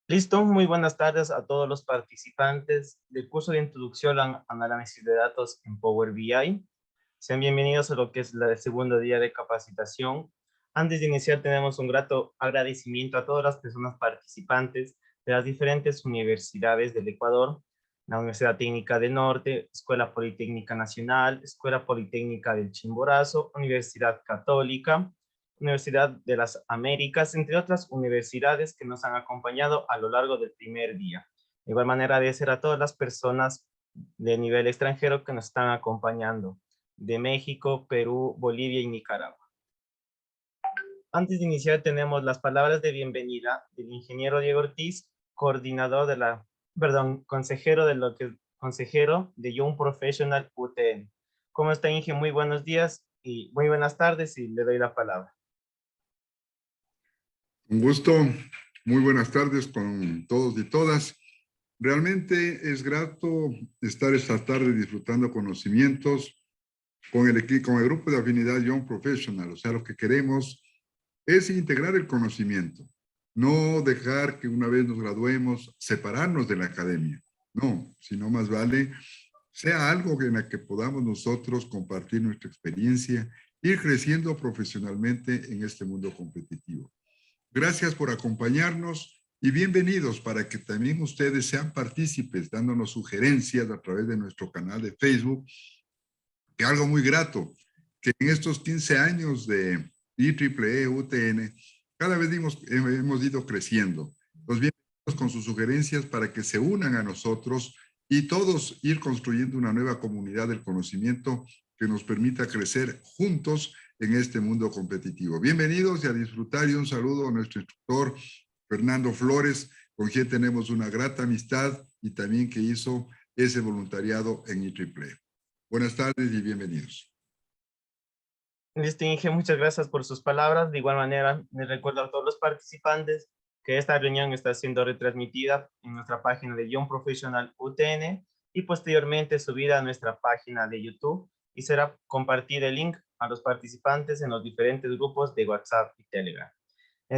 Listo, muy buenas tardes a todos los participantes del curso de Introducción a Análisis de Datos en Power BI. Sean bienvenidos a lo que es el segundo día de capacitación. Antes de iniciar, tenemos un grato agradecimiento a todas las personas participantes de las diferentes universidades del Ecuador, la Universidad Técnica del Norte, Escuela Politécnica Nacional, Escuela Politécnica del Chimborazo, Universidad Católica, Universidad de las Américas, entre otras universidades que nos han acompañado a lo largo del primer día. De igual manera, agradecer a todas las personas de nivel extranjero que nos están acompañando, de México, Perú, Bolivia y Nicaragua. Antes de iniciar, tenemos las palabras de bienvenida del ingeniero Diego Ortiz, coordinador de consejero de Young Professional UTN. ¿Cómo está, Inge? Muy buenos días y muy buenas tardes, y le doy la palabra. Un gusto, muy buenas tardes con todos y todas. Realmente es grato estar esta tarde disfrutando conocimientos con el grupo de afinidad Young Professional. O sea, lo que queremos es integrar el conocimiento, no dejar que una vez nos graduemos separarnos de la academia. No, sino más vale sea algo en el que podamos nosotros compartir nuestra experiencia, ir creciendo profesionalmente en este mundo competitivo. Gracias por acompañarnos y bienvenidos para que también ustedes sean partícipes dándonos sugerencias a través de nuestro canal de Facebook. Que algo muy grato, que en estos 15 años de IEEE UTN, cada vez hemos ido creciendo. Los bienvenidos con sus sugerencias para que se unan a nosotros y todos ir construyendo una nueva comunidad del conocimiento que nos permita crecer juntos en este mundo competitivo. Bienvenidos y a disfrutar, y un saludo a nuestro instructor Fernando Flores, con quien tenemos una grata amistad y también que hizo ese voluntariado en IEEE. Buenas tardes y bienvenidos. Listo, Inge, muchas gracias por sus palabras. De igual manera, les recuerdo a todos los participantes que esta reunión está siendo retransmitida en nuestra página de Young Professional UTN y posteriormente subida a nuestra página de YouTube, y será compartir el link a los participantes en los diferentes grupos de WhatsApp y Telegram.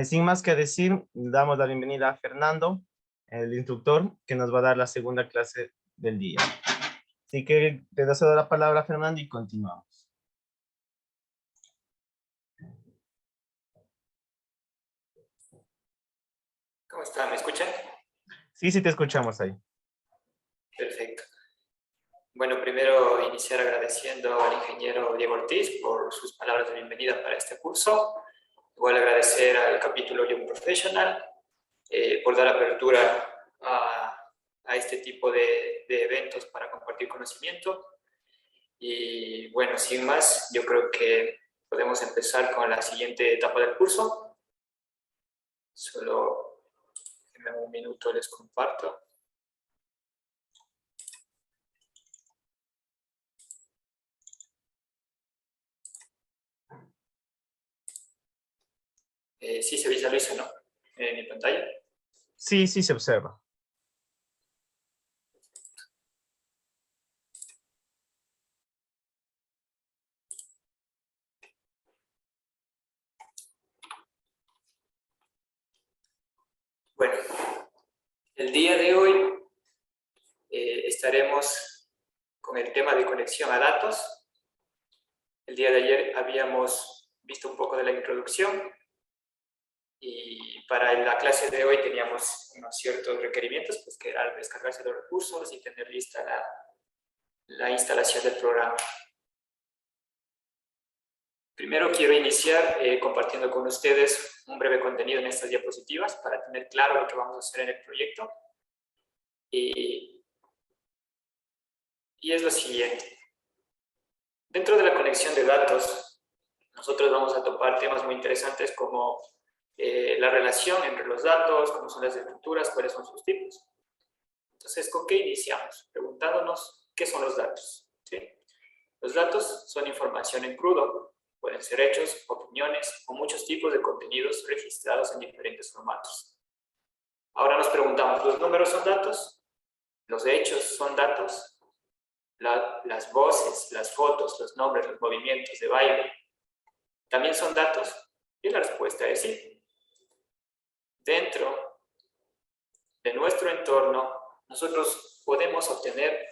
Sin más que decir, damos la bienvenida a Fernando, el instructor, que nos va a dar la segunda clase del día. Así que te cedo la palabra, Fernando, y continuamos. ¿Cómo está? ¿Me escuchan? Sí, sí te escuchamos ahí. Perfecto. Bueno, primero iniciar agradeciendo al ingeniero Diego Ortiz por sus palabras de bienvenida para este curso. Igual agradecer al capítulo Young Professional por dar apertura a este tipo de eventos para compartir conocimiento. Y bueno, sin más, yo creo que podemos empezar con la siguiente etapa del curso. Solo en un minuto les comparto. Sí se visualiza, ¿no? En mi pantalla. Sí, sí se observa. Bueno, el día de hoy estaremos con el tema de conexión a datos. El día de ayer habíamos visto un poco de la introducción y para la clase de hoy teníamos unos ciertos requerimientos, pues que era descargarse los recursos y tener lista la instalación del programa. Primero quiero iniciar compartiendo con ustedes un breve contenido en estas diapositivas para tener claro lo que vamos a hacer en el proyecto. Y es lo siguiente. Dentro de la conexión de datos, nosotros vamos a topar temas muy interesantes como la relación entre los datos, cómo son las estructuras, cuáles son sus tipos. Entonces, ¿con qué iniciamos? Preguntándonos qué son los datos. ¿Sí? Los datos son información en crudo, pueden ser hechos, opiniones o muchos tipos de contenidos registrados en diferentes formatos. Ahora nos preguntamos, ¿los números son datos? ¿Los hechos son datos? Las voces, las fotos, los nombres, los movimientos de baile, ¿también son datos? Y la respuesta es sí. Dentro entorno, nosotros podemos obtener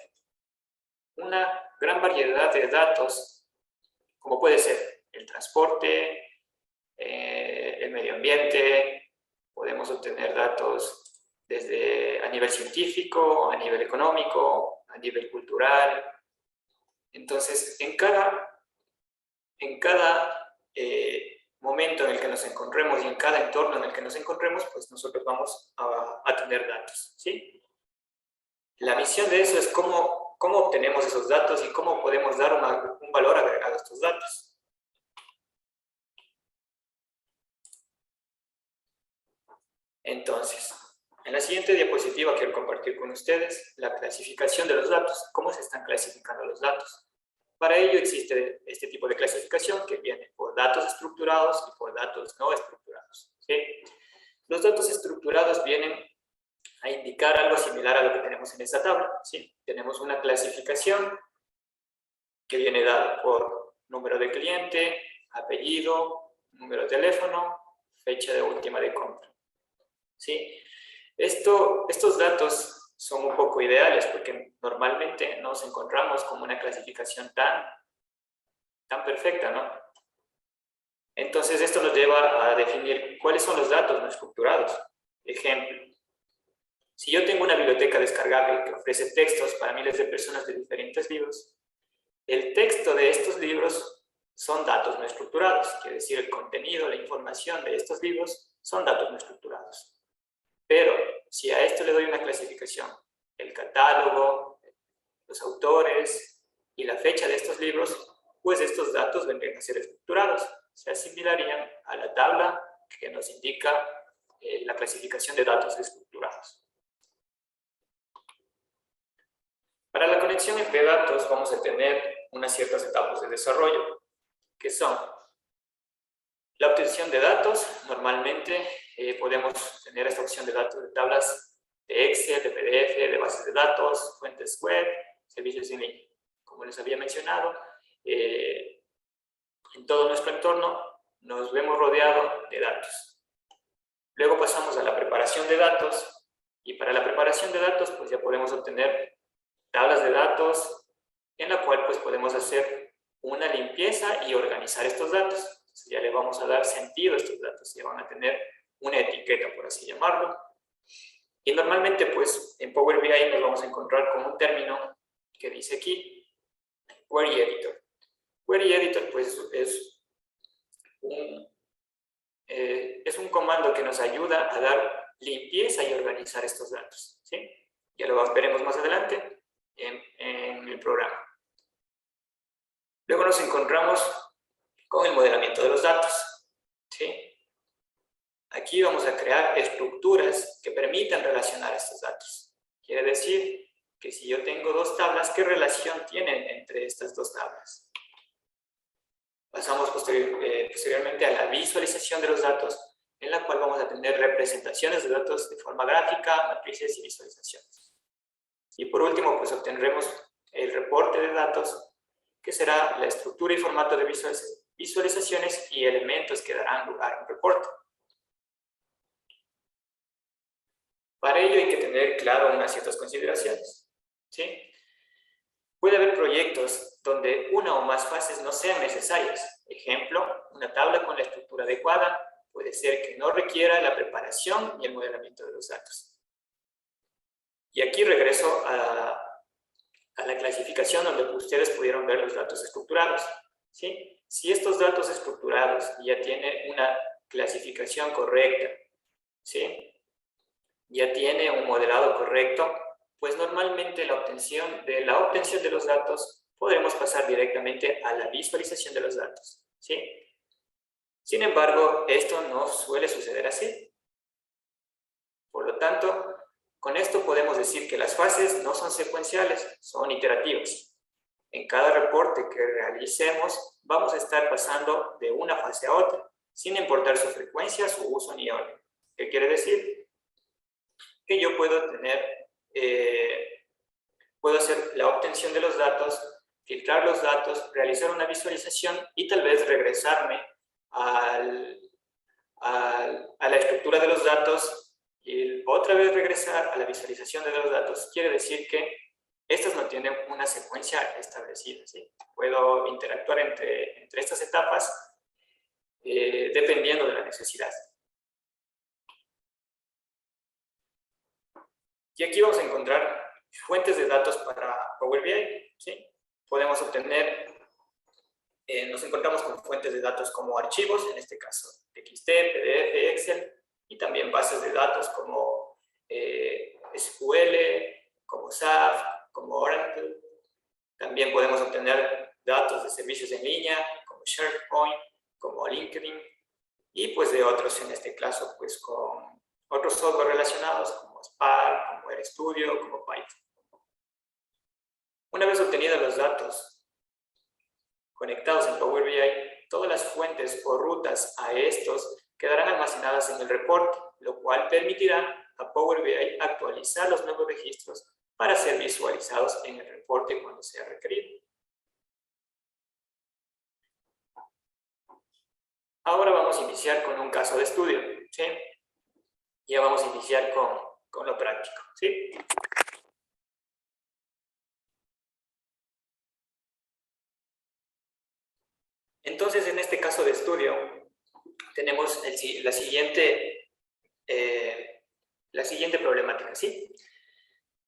una gran variedad de datos, como puede ser el transporte, el medio ambiente, podemos obtener datos desde a nivel científico, a nivel económico, a nivel cultural. Entonces, en cada momento en el que nos encontremos y en cada entorno en el que nos encontremos, pues nosotros vamos a tener datos, ¿sí? La misión de eso es cómo obtenemos esos datos y cómo podemos dar un valor agregado a estos datos. Entonces, en la siguiente diapositiva quiero compartir con ustedes la clasificación de los datos, cómo se están clasificando los datos. Para ello existe este tipo de clasificación que viene por datos estructurados y por datos no estructurados, ¿sí? Los datos estructurados vienen a indicar algo similar a lo que tenemos en esta tabla, ¿sí? Tenemos una clasificación que viene dada por número de cliente, apellido, número de teléfono, fecha de última de compra, ¿sí? Estos datos son un poco ideales porque normalmente nos encontramos con una clasificación tan perfecta, ¿no? Entonces esto nos lleva a definir cuáles son los datos no estructurados. Ejemplo, si yo tengo una biblioteca descargable que ofrece textos para miles de personas de diferentes libros, el texto de estos libros son datos no estructurados, quiere decir el contenido, la información de estos libros son datos no estructurados. Pero si a esto le doy una clasificación, el catálogo, los autores y la fecha de estos libros, pues estos datos vendrían a ser estructurados, se asimilarían a la tabla que nos indica la clasificación de datos estructurados. Para la conexión entre datos vamos a tener unas ciertas etapas de desarrollo, que son la obtención de datos. Normalmente podemos tener esta opción de datos de tablas de Excel, de PDF, de bases de datos, fuentes web, servicios en línea. Como les había mencionado, en todo nuestro entorno nos vemos rodeados de datos. Luego pasamos a la preparación de datos, y para la preparación de datos pues ya podemos obtener tablas de datos en la cual pues podemos hacer una limpieza y organizar estos datos. Entonces, ya le vamos a dar sentido a estos datos, ya van a tener una etiqueta, por así llamarlo. Y normalmente pues en Power BI nos vamos a encontrar con un término que dice aquí Query Editor. Query Editor pues es un comando que nos ayuda a dar limpieza y organizar estos datos, ¿sí? Ya lo veremos más adelante en el programa. Luego nos encontramos con el modelamiento de los datos, ¿sí? Aquí vamos a crear estructuras que permitan relacionar estos datos. Quiere decir que si yo tengo dos tablas, ¿qué relación tienen entre estas dos tablas? Pasamos posteriormente a la visualización de los datos, en la cual vamos a tener representaciones de datos de forma gráfica, matrices y visualizaciones. Y por último, pues obtendremos el reporte de datos, que será la estructura y formato de visualizaciones y elementos que darán lugar a un reporte. Para ello hay que tener claro unas ciertas consideraciones, ¿sí? Puede haber proyectos donde una o más fases no sean necesarias. Ejemplo, una tabla con la estructura adecuada puede ser que no requiera la preparación y el modelamiento de los datos. Y aquí regreso a la clasificación donde ustedes pudieron ver los datos estructurados, ¿sí? Si estos datos estructurados ya tienen una clasificación correcta, ¿sí? Ya tiene un modelado correcto, pues normalmente la obtención de los datos podremos pasar directamente a la visualización de los datos, ¿sí? Sin embargo, esto no suele suceder así. Por lo tanto, con esto podemos decir que las fases no son secuenciales, son iterativas. En cada reporte que realicemos, vamos a estar pasando de una fase a otra, sin importar su frecuencia, su uso ni orden. ¿Qué quiere decir? Que yo puedo hacer la obtención de los datos, filtrar los datos, realizar una visualización y tal vez regresarme a la estructura de los datos y otra vez regresar a la visualización de los datos quiere decir que estos no tienen una secuencia establecida, ¿sí? Puedo interactuar entre estas etapas dependiendo de la necesidad. Y aquí vamos a encontrar fuentes de datos para Power BI, ¿sí? Podemos obtener, nos encontramos con fuentes de datos como archivos, en este caso TXT, PDF, Excel, y también bases de datos como SQL, como SAP, como Oracle. También podemos obtener datos de servicios en línea, como SharePoint, como LinkedIn, y pues de otros, en este caso, pues con otros software relacionados como Spark, como RStudio, como Python. Una vez obtenidos los datos conectados en Power BI, todas las fuentes o rutas a estos quedarán almacenadas en el reporte, lo cual permitirá a Power BI actualizar los nuevos registros para ser visualizados en el reporte cuando sea requerido. Ahora vamos a iniciar con un caso de estudio, ¿sí? Ya vamos a iniciar con lo práctico, ¿sí? Entonces, en este caso de estudio, tenemos la siguiente problemática, ¿sí?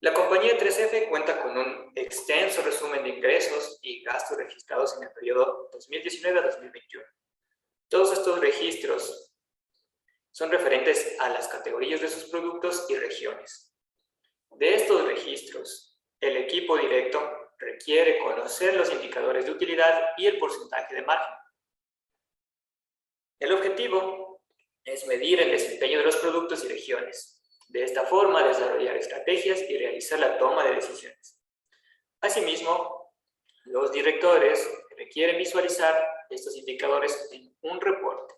La compañía 3F cuenta con un extenso resumen de ingresos y gastos registrados en el periodo 2019 a 2021. Todos estos registros son referentes a las categorías de sus productos y regiones. De estos registros, el equipo directo requiere conocer los indicadores de utilidad y el porcentaje de margen. El objetivo es medir el desempeño de los productos y regiones. De esta forma, desarrollar estrategias y realizar la toma de decisiones. Asimismo, los directores requieren visualizar estos indicadores en un reporte,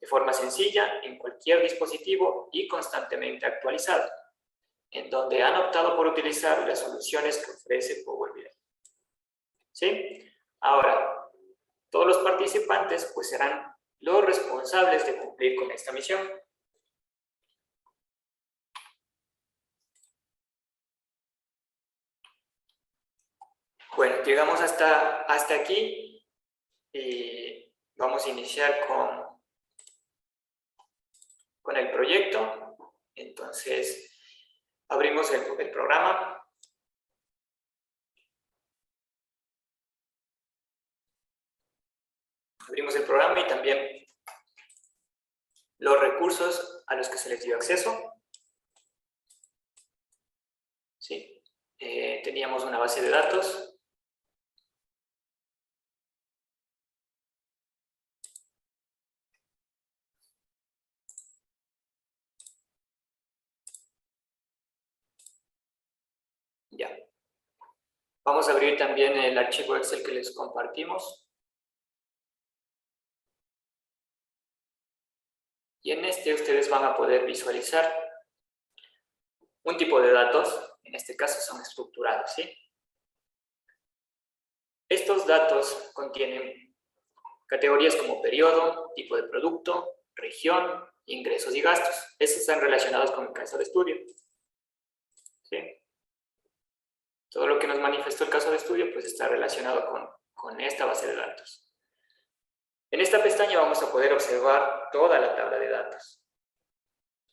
de forma sencilla, en cualquier dispositivo y constantemente actualizado, en donde han optado por utilizar las soluciones que ofrece Power BI. ¿Sí? Ahora, todos los participantes pues serán los responsables de cumplir con esta misión. Bueno, llegamos hasta aquí y vamos a iniciar con el proyecto. Entonces, abrimos el programa. Abrimos el programa y también los recursos a los que se les dio acceso. ¿Sí? Teníamos una base de datos. Ya. Vamos a abrir también el archivo Excel que les compartimos. Y en este ustedes van a poder visualizar un tipo de datos, en este caso son estructurados, ¿sí? Estos datos contienen categorías como periodo, tipo de producto, región, ingresos y gastos. Estos están relacionados con el caso de estudio. ¿Sí? Todo lo que nos manifestó el caso de estudio pues está relacionado con esta base de datos. En esta pestaña vamos a poder observar toda la tabla de datos,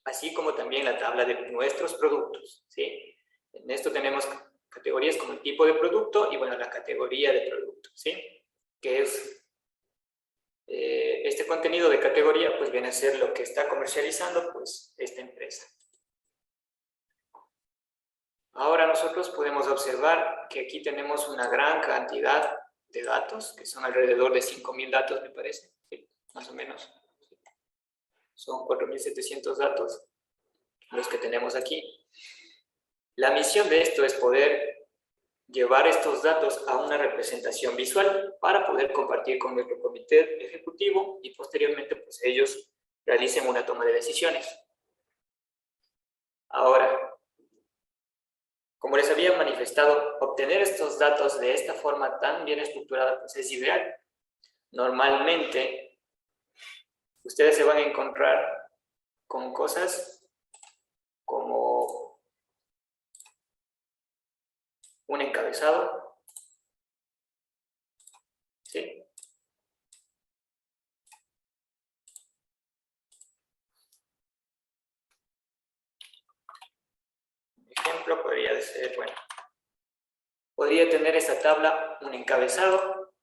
así como también la tabla de nuestros productos, ¿sí? En esto tenemos categorías como el tipo de producto y, bueno, la categoría de producto, ¿sí? Que es este contenido de categoría, pues viene a ser lo que está comercializando, pues, esta empresa. Ahora nosotros podemos observar que aquí tenemos una gran cantidad de datos, que son alrededor de 5.000 datos, me parece, ¿sí? Más o menos. Son 4.700 datos los que tenemos aquí. La misión de esto es poder llevar estos datos a una representación visual para poder compartir con nuestro comité ejecutivo y posteriormente pues ellos realicen una toma de decisiones. Ahora, como les había manifestado, obtener estos datos de esta forma tan bien estructurada pues es ideal. Normalmente, ustedes se van a encontrar con cosas un encabezado. ¿Sí? Un ejemplo podría ser, bueno, podría tener esta tabla un encabezado.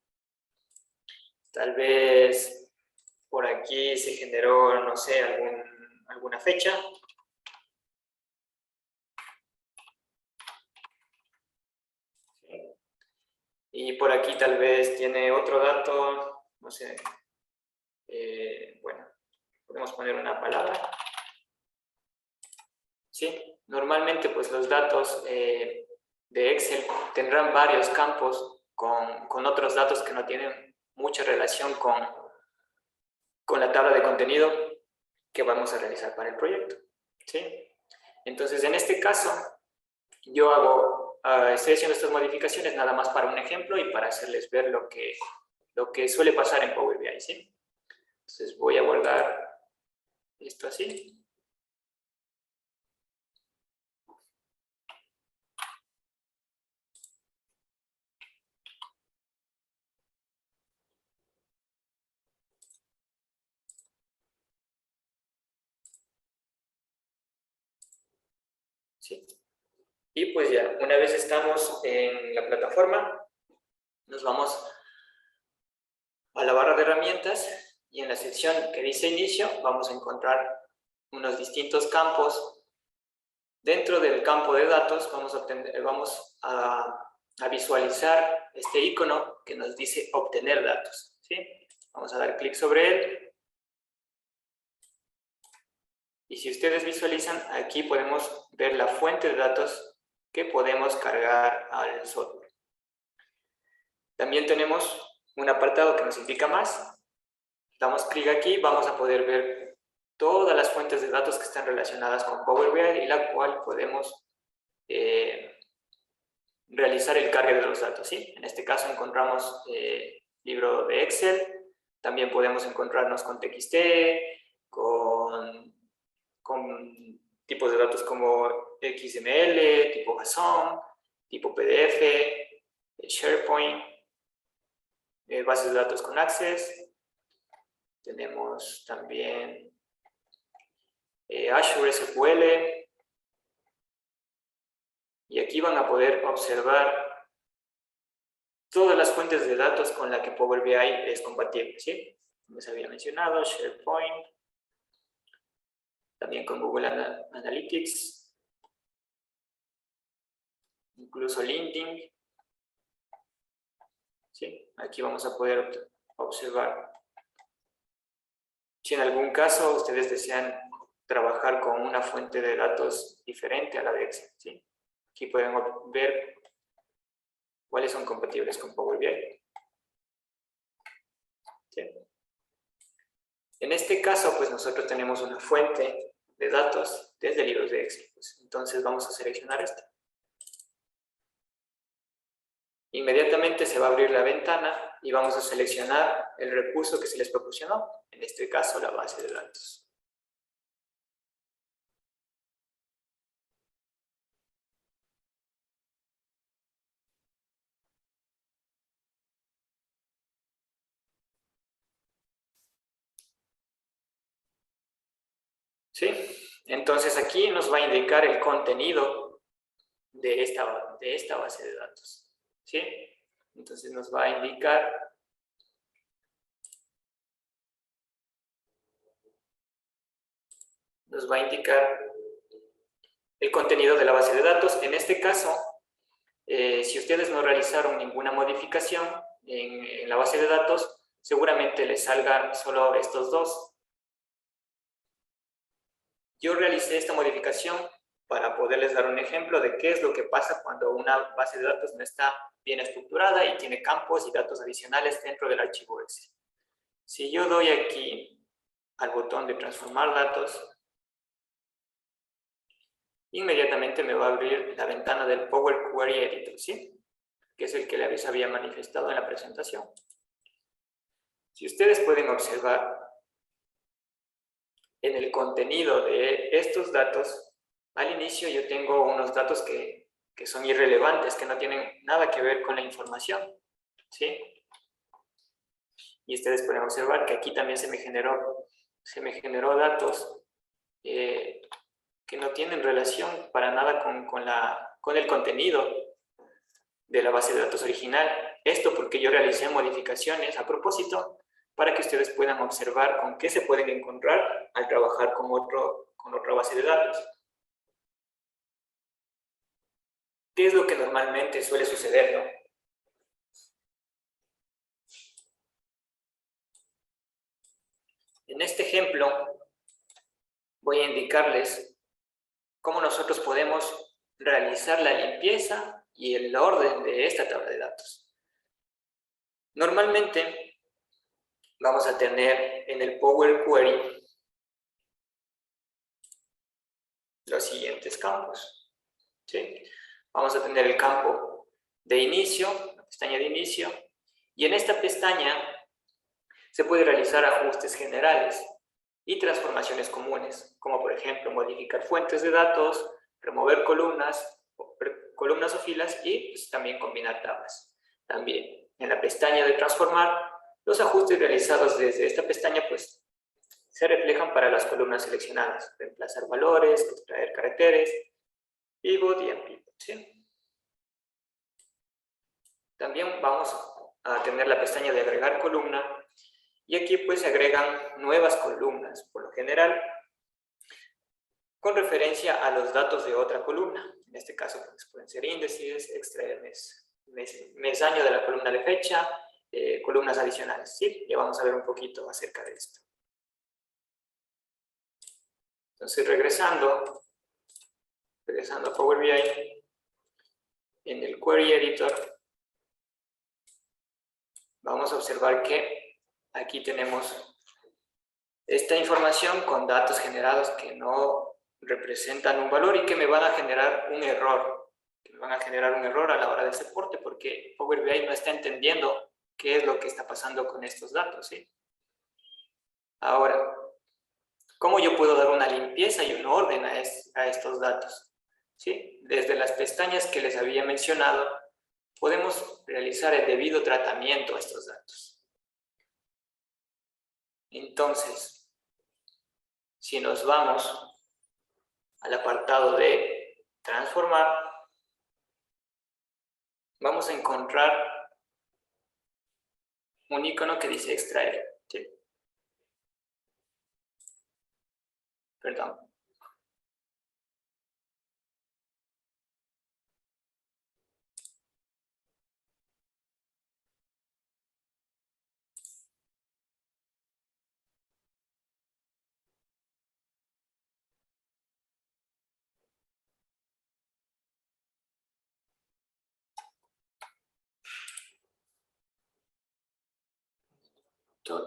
Tal vez por aquí se generó, no sé, alguna fecha. ¿Sí? Y por aquí tal vez tiene otro dato, no sé. Bueno, podemos poner una palabra. ¿Sí? Normalmente, pues los datos de Excel tendrán varios campos con otros datos que no tienen mucha relación con la tabla de contenido que vamos a realizar para el proyecto. ¿Sí? Entonces, en este caso, yo estoy haciendo estas modificaciones nada más para un ejemplo y para hacerles ver lo que suele pasar en Power BI. ¿Sí? Entonces, voy a guardar esto así. ¿Sí? Y pues ya, una vez estamos en la plataforma, nos vamos a la barra de herramientas y en la sección que dice inicio vamos a encontrar unos distintos campos. Dentro del campo de datos vamos a visualizar este icono que nos dice obtener datos. ¿Sí? Vamos a dar clic sobre él. Y si ustedes visualizan, aquí podemos ver la fuente de datos que podemos cargar al software. También tenemos un apartado que nos indica más. Damos clic aquí, vamos a poder ver todas las fuentes de datos que están relacionadas con Power BI y la cual podemos realizar el cargue de los datos. ¿Sí? En este caso encontramos libro de Excel, también podemos encontrarnos con TXT, con tipos de datos como XML, tipo JSON, tipo PDF, SharePoint, bases de datos con Access. Tenemos también Azure SQL. Y aquí van a poder observar todas las fuentes de datos con las que Power BI es compatible. ¿Sí? Como les había mencionado, SharePoint, también con Google Analytics, incluso LinkedIn. ¿Sí? Aquí vamos a poder observar. Si en algún caso ustedes desean trabajar con una fuente de datos diferente a la de Excel, ¿sí? Aquí pueden ver cuáles son compatibles con Power BI. ¿Sí? En este caso, pues nosotros tenemos una fuente de datos desde libros de Excel. Pues, entonces vamos a seleccionar esta. Inmediatamente se va a abrir la ventana y vamos a seleccionar el recurso que se les proporcionó, en este caso la base de datos. ¿Sí? Entonces aquí nos va a indicar el contenido de esta base de datos. ¿Sí? Entonces nos va a indicar el contenido de la base de datos. En este caso, si ustedes no realizaron ninguna modificación en la base de datos, seguramente les salgan solo estos dos. Yo realicé esta modificación para poderles dar un ejemplo de qué es lo que pasa cuando una base de datos no está bien estructurada y tiene campos y datos adicionales dentro del archivo Excel. Si yo doy aquí al botón de transformar datos, inmediatamente me va a abrir la ventana del Power Query Editor, ¿sí? Que es el que les había manifestado en la presentación. Si ustedes pueden observar en el contenido de estos datos, al inicio yo tengo unos datos que que son irrelevantes, que no tienen nada que ver con la información, ¿sí? Y ustedes pueden observar que aquí también se me generó datos que no tienen relación para nada con el contenido de la base de datos original. Esto porque yo realicé modificaciones a propósito para que ustedes puedan observar con qué se pueden encontrar al trabajar con otra base de datos. ¿Qué es lo que normalmente suele suceder, no? En este ejemplo voy a indicarles cómo nosotros podemos realizar la limpieza y el orden de esta tabla de datos. Normalmente vamos a tener en el Power Query los siguientes campos, ¿sí? Vamos a tener el campo de inicio, la pestaña de inicio, y en esta pestaña se puede realizar ajustes generales y transformaciones comunes, como por ejemplo modificar fuentes de datos, remover columnas o filas y pues, también combinar tablas. También en la pestaña de transformar, los ajustes realizados desde esta pestaña pues se reflejan para las columnas seleccionadas, reemplazar valores, extraer caracteres, pivot y unpivot, ¿sí? También vamos a tener la pestaña de agregar columna y aquí pues se agregan nuevas columnas, por lo general con referencia a los datos de otra columna. En este caso pues, pueden ser índices, extraer mes año de la columna de fecha, columnas adicionales, ¿sí? Ya vamos a ver un poquito acerca de esto. Entonces regresando a Power BI, en el Query Editor vamos a observar que aquí tenemos esta información con datos generados que no representan un valor y que me van a generar un error. A la hora del soporte porque Power BI no está entendiendo qué es lo que está pasando con estos datos, ¿sí? Ahora, ¿cómo yo puedo dar una limpieza y un orden a estos datos? ¿Sí? Desde las pestañas que les había mencionado, podemos realizar el debido tratamiento a estos datos. Entonces, si nos vamos al apartado de transformar, vamos a encontrar un icono que dice extraer, ¿sí? Perdón.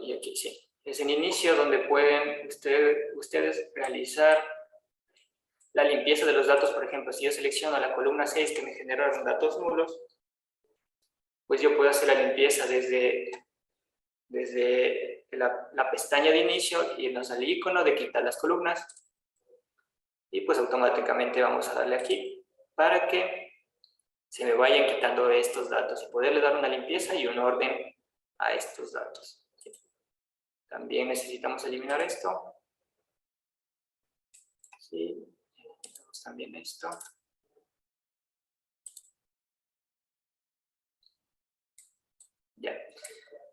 Y aquí sí. Es en inicio donde pueden ustedes realizar la limpieza de los datos. Por ejemplo, si yo selecciono la columna 6 que me generaron datos nulos, pues yo puedo hacer la limpieza desde la pestaña de inicio, irnos al icono de quitar las columnas y pues automáticamente vamos a darle aquí para que se me vayan quitando estos datos y poderle dar una limpieza y un orden a estos datos. También necesitamos eliminar esto. Sí, eliminamos también esto. Ya.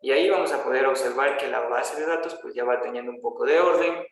Y ahí vamos a poder observar que la base de datos pues ya va teniendo un poco de orden.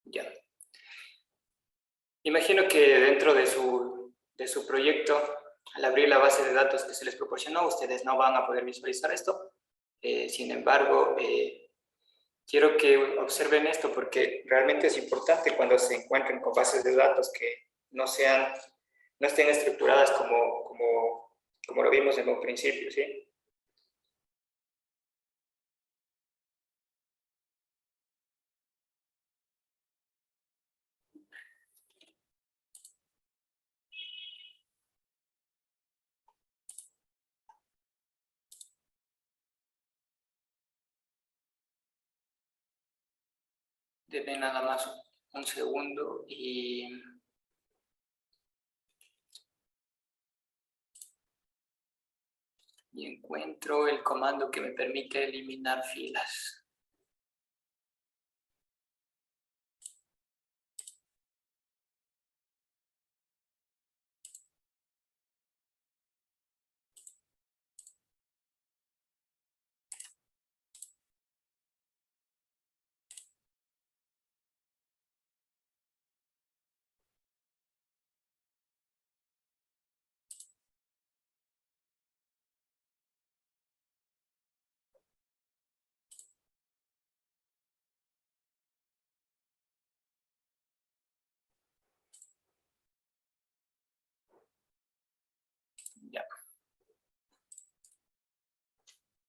Ya. Imagino que dentro de su proyecto, al abrir la base de datos que se les proporcionó, ustedes no van a poder visualizar esto. Sin embargo, quiero que observen esto porque realmente es importante cuando se encuentren con bases de datos que no estén estructuradas como como lo vimos en un principio, ¿sí? Deme nada más un segundo y encuentro el comando que me permite eliminar filas. Ya.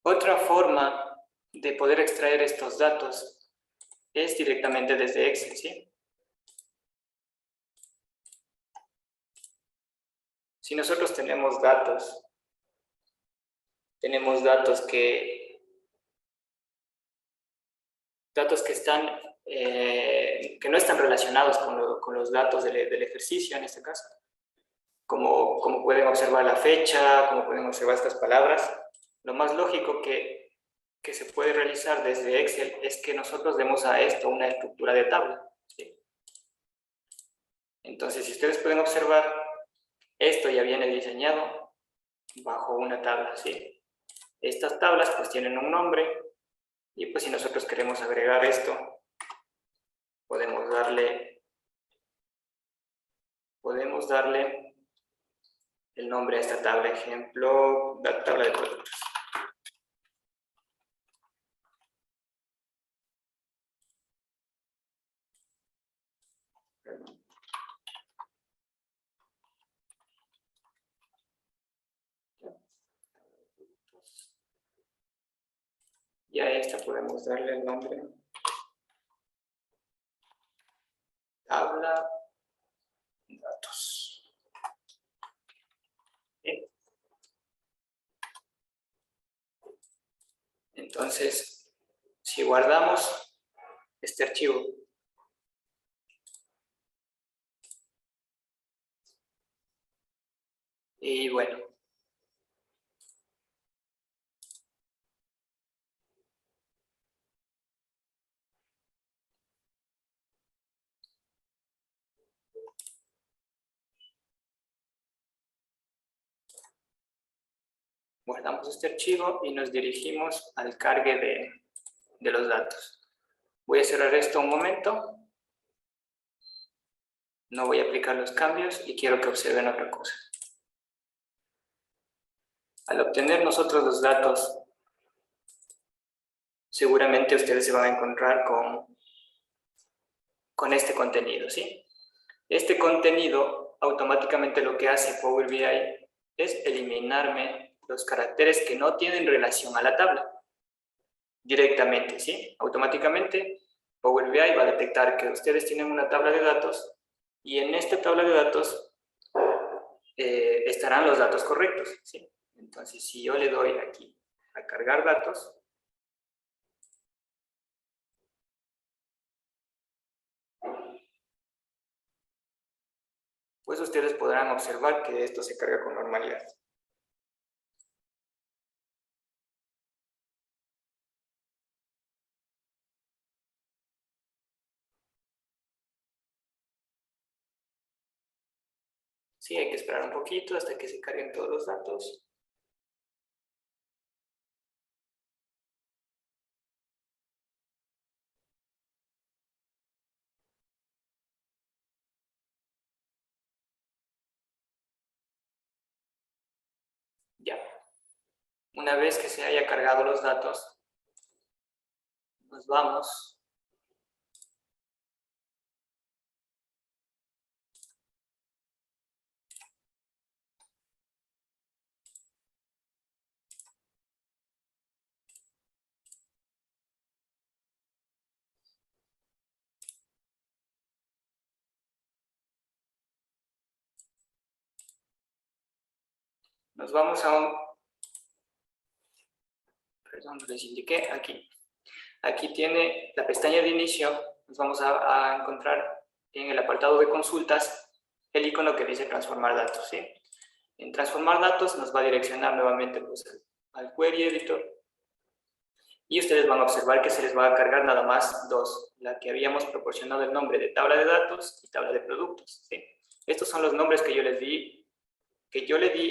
Otra forma de poder extraer estos datos es directamente desde Excel, ¿sí? Si nosotros tenemos datos que están, que no están relacionados con los datos del ejercicio, en este caso, como pueden observar la fecha, como pueden observar estas palabras, lo más lógico que se puede realizar desde Excel es que nosotros demos a esto una estructura de tabla, ¿sí? Entonces, si ustedes pueden observar, esto ya viene diseñado bajo una tabla, ¿sí? Estas tablas pues tienen un nombre y pues si nosotros queremos agregar esto, podemos darle el nombre a esta tabla, ejemplo, la tabla de productos. Y a esta podemos darle el nombre tabla datos. ¿Sí? Entonces, si guardamos este archivo, y bueno, guardamos este archivo y nos dirigimos al cargue de los datos. Voy a cerrar esto un momento. No voy a aplicar los cambios y quiero que observen otra cosa. Al obtener nosotros los datos, seguramente ustedes se van a encontrar con este contenido, ¿sí? Este contenido automáticamente lo que hace Power BI es eliminarme los caracteres que no tienen relación a la tabla. Directamente, ¿sí? Automáticamente Power BI va a detectar que ustedes tienen una tabla de datos y en esta tabla de datos estarán los datos correctos, ¿sí? Entonces, si yo le doy aquí a cargar datos, pues ustedes podrán observar que esto se carga con normalidad. Sí, hay que esperar un poquito hasta que se carguen todos los datos. Ya. Una vez que se haya cargado los datos, nos vamos Nos vamos a un... Perdón, les indiqué aquí. Aquí tiene la pestaña de inicio. Nos vamos a encontrar en el apartado de consultas el icono que dice transformar datos, ¿sí? En transformar datos nos va a direccionar nuevamente pues, al query editor. Y ustedes van a observar que se les va a cargar nada más dos, la que habíamos proporcionado el nombre de tabla de datos y tabla de productos, ¿sí? Estos son los nombres que yo le di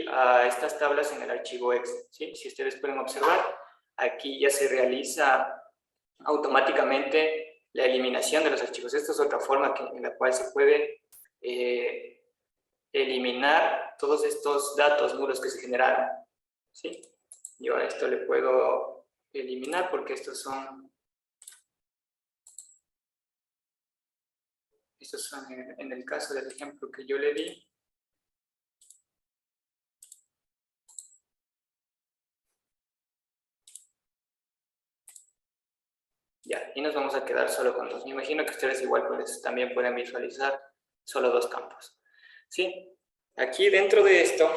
a estas tablas en el archivo Excel, ¿sí? Si ustedes pueden observar, aquí ya se realiza automáticamente la eliminación de los archivos. Esta es otra forma en la cual se puede eliminar todos estos datos nulos que se generaron, ¿sí? Yo a esto le puedo eliminar porque estos son en el caso del ejemplo que yo le di. Ya, y nos vamos a quedar solo con dos. Me imagino que ustedes igual pues, también pueden visualizar solo dos campos. ¿Sí? Aquí dentro de esto,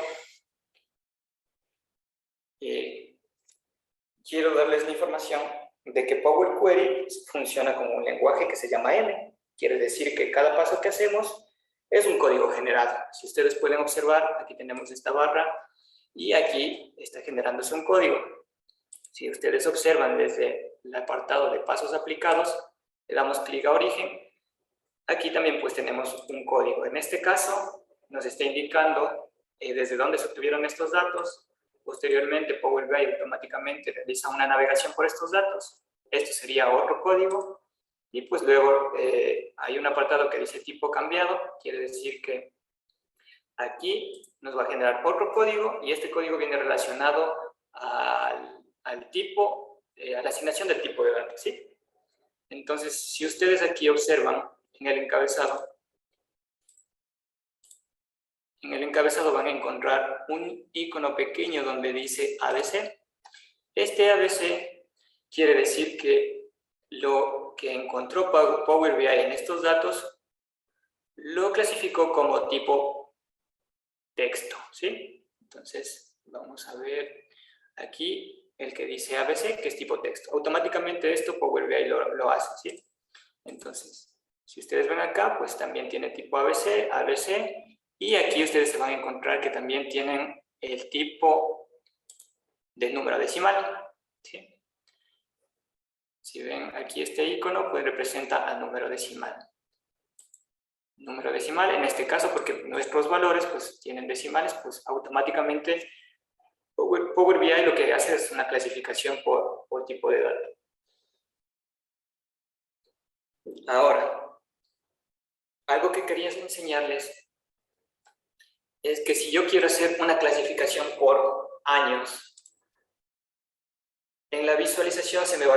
quiero darles la información de que Power Query funciona como un lenguaje que se llama M. Quiere decir que cada paso que hacemos es un código generado. Si ustedes pueden observar, aquí tenemos esta barra y aquí está generándose un código. Si ustedes observan desde el apartado de pasos aplicados, le damos clic a origen. Aquí también pues tenemos un código. En este caso nos está indicando desde dónde se obtuvieron estos datos. Posteriormente Power BI automáticamente realiza una navegación por estos datos. Esto sería otro código. Y pues luego hay un apartado que dice tipo cambiado. Quiere decir que aquí nos va a generar otro código y este código viene relacionado al tipo, a la asignación del tipo de datos, ¿sí? Entonces, si ustedes aquí observan en el encabezado van a encontrar un icono pequeño donde dice ABC. Este ABC quiere decir que lo que encontró Power BI en estos datos lo clasificó como tipo texto, ¿sí? Entonces, vamos a ver aquí el que dice ABC, que es tipo texto. Automáticamente esto Power BI lo hace, ¿sí? Entonces, si ustedes ven acá, pues también tiene tipo ABC, ABC, y aquí ustedes se van a encontrar que también tienen el tipo de número decimal, ¿sí? Si ven aquí este icono, pues representa al número decimal. Número decimal, en este caso, porque nuestros valores pues tienen decimales, pues automáticamente Power BI lo que hace es una clasificación por tipo de dato. Ahora, algo que quería enseñarles es que si yo quiero hacer una clasificación por años, en la visualización se me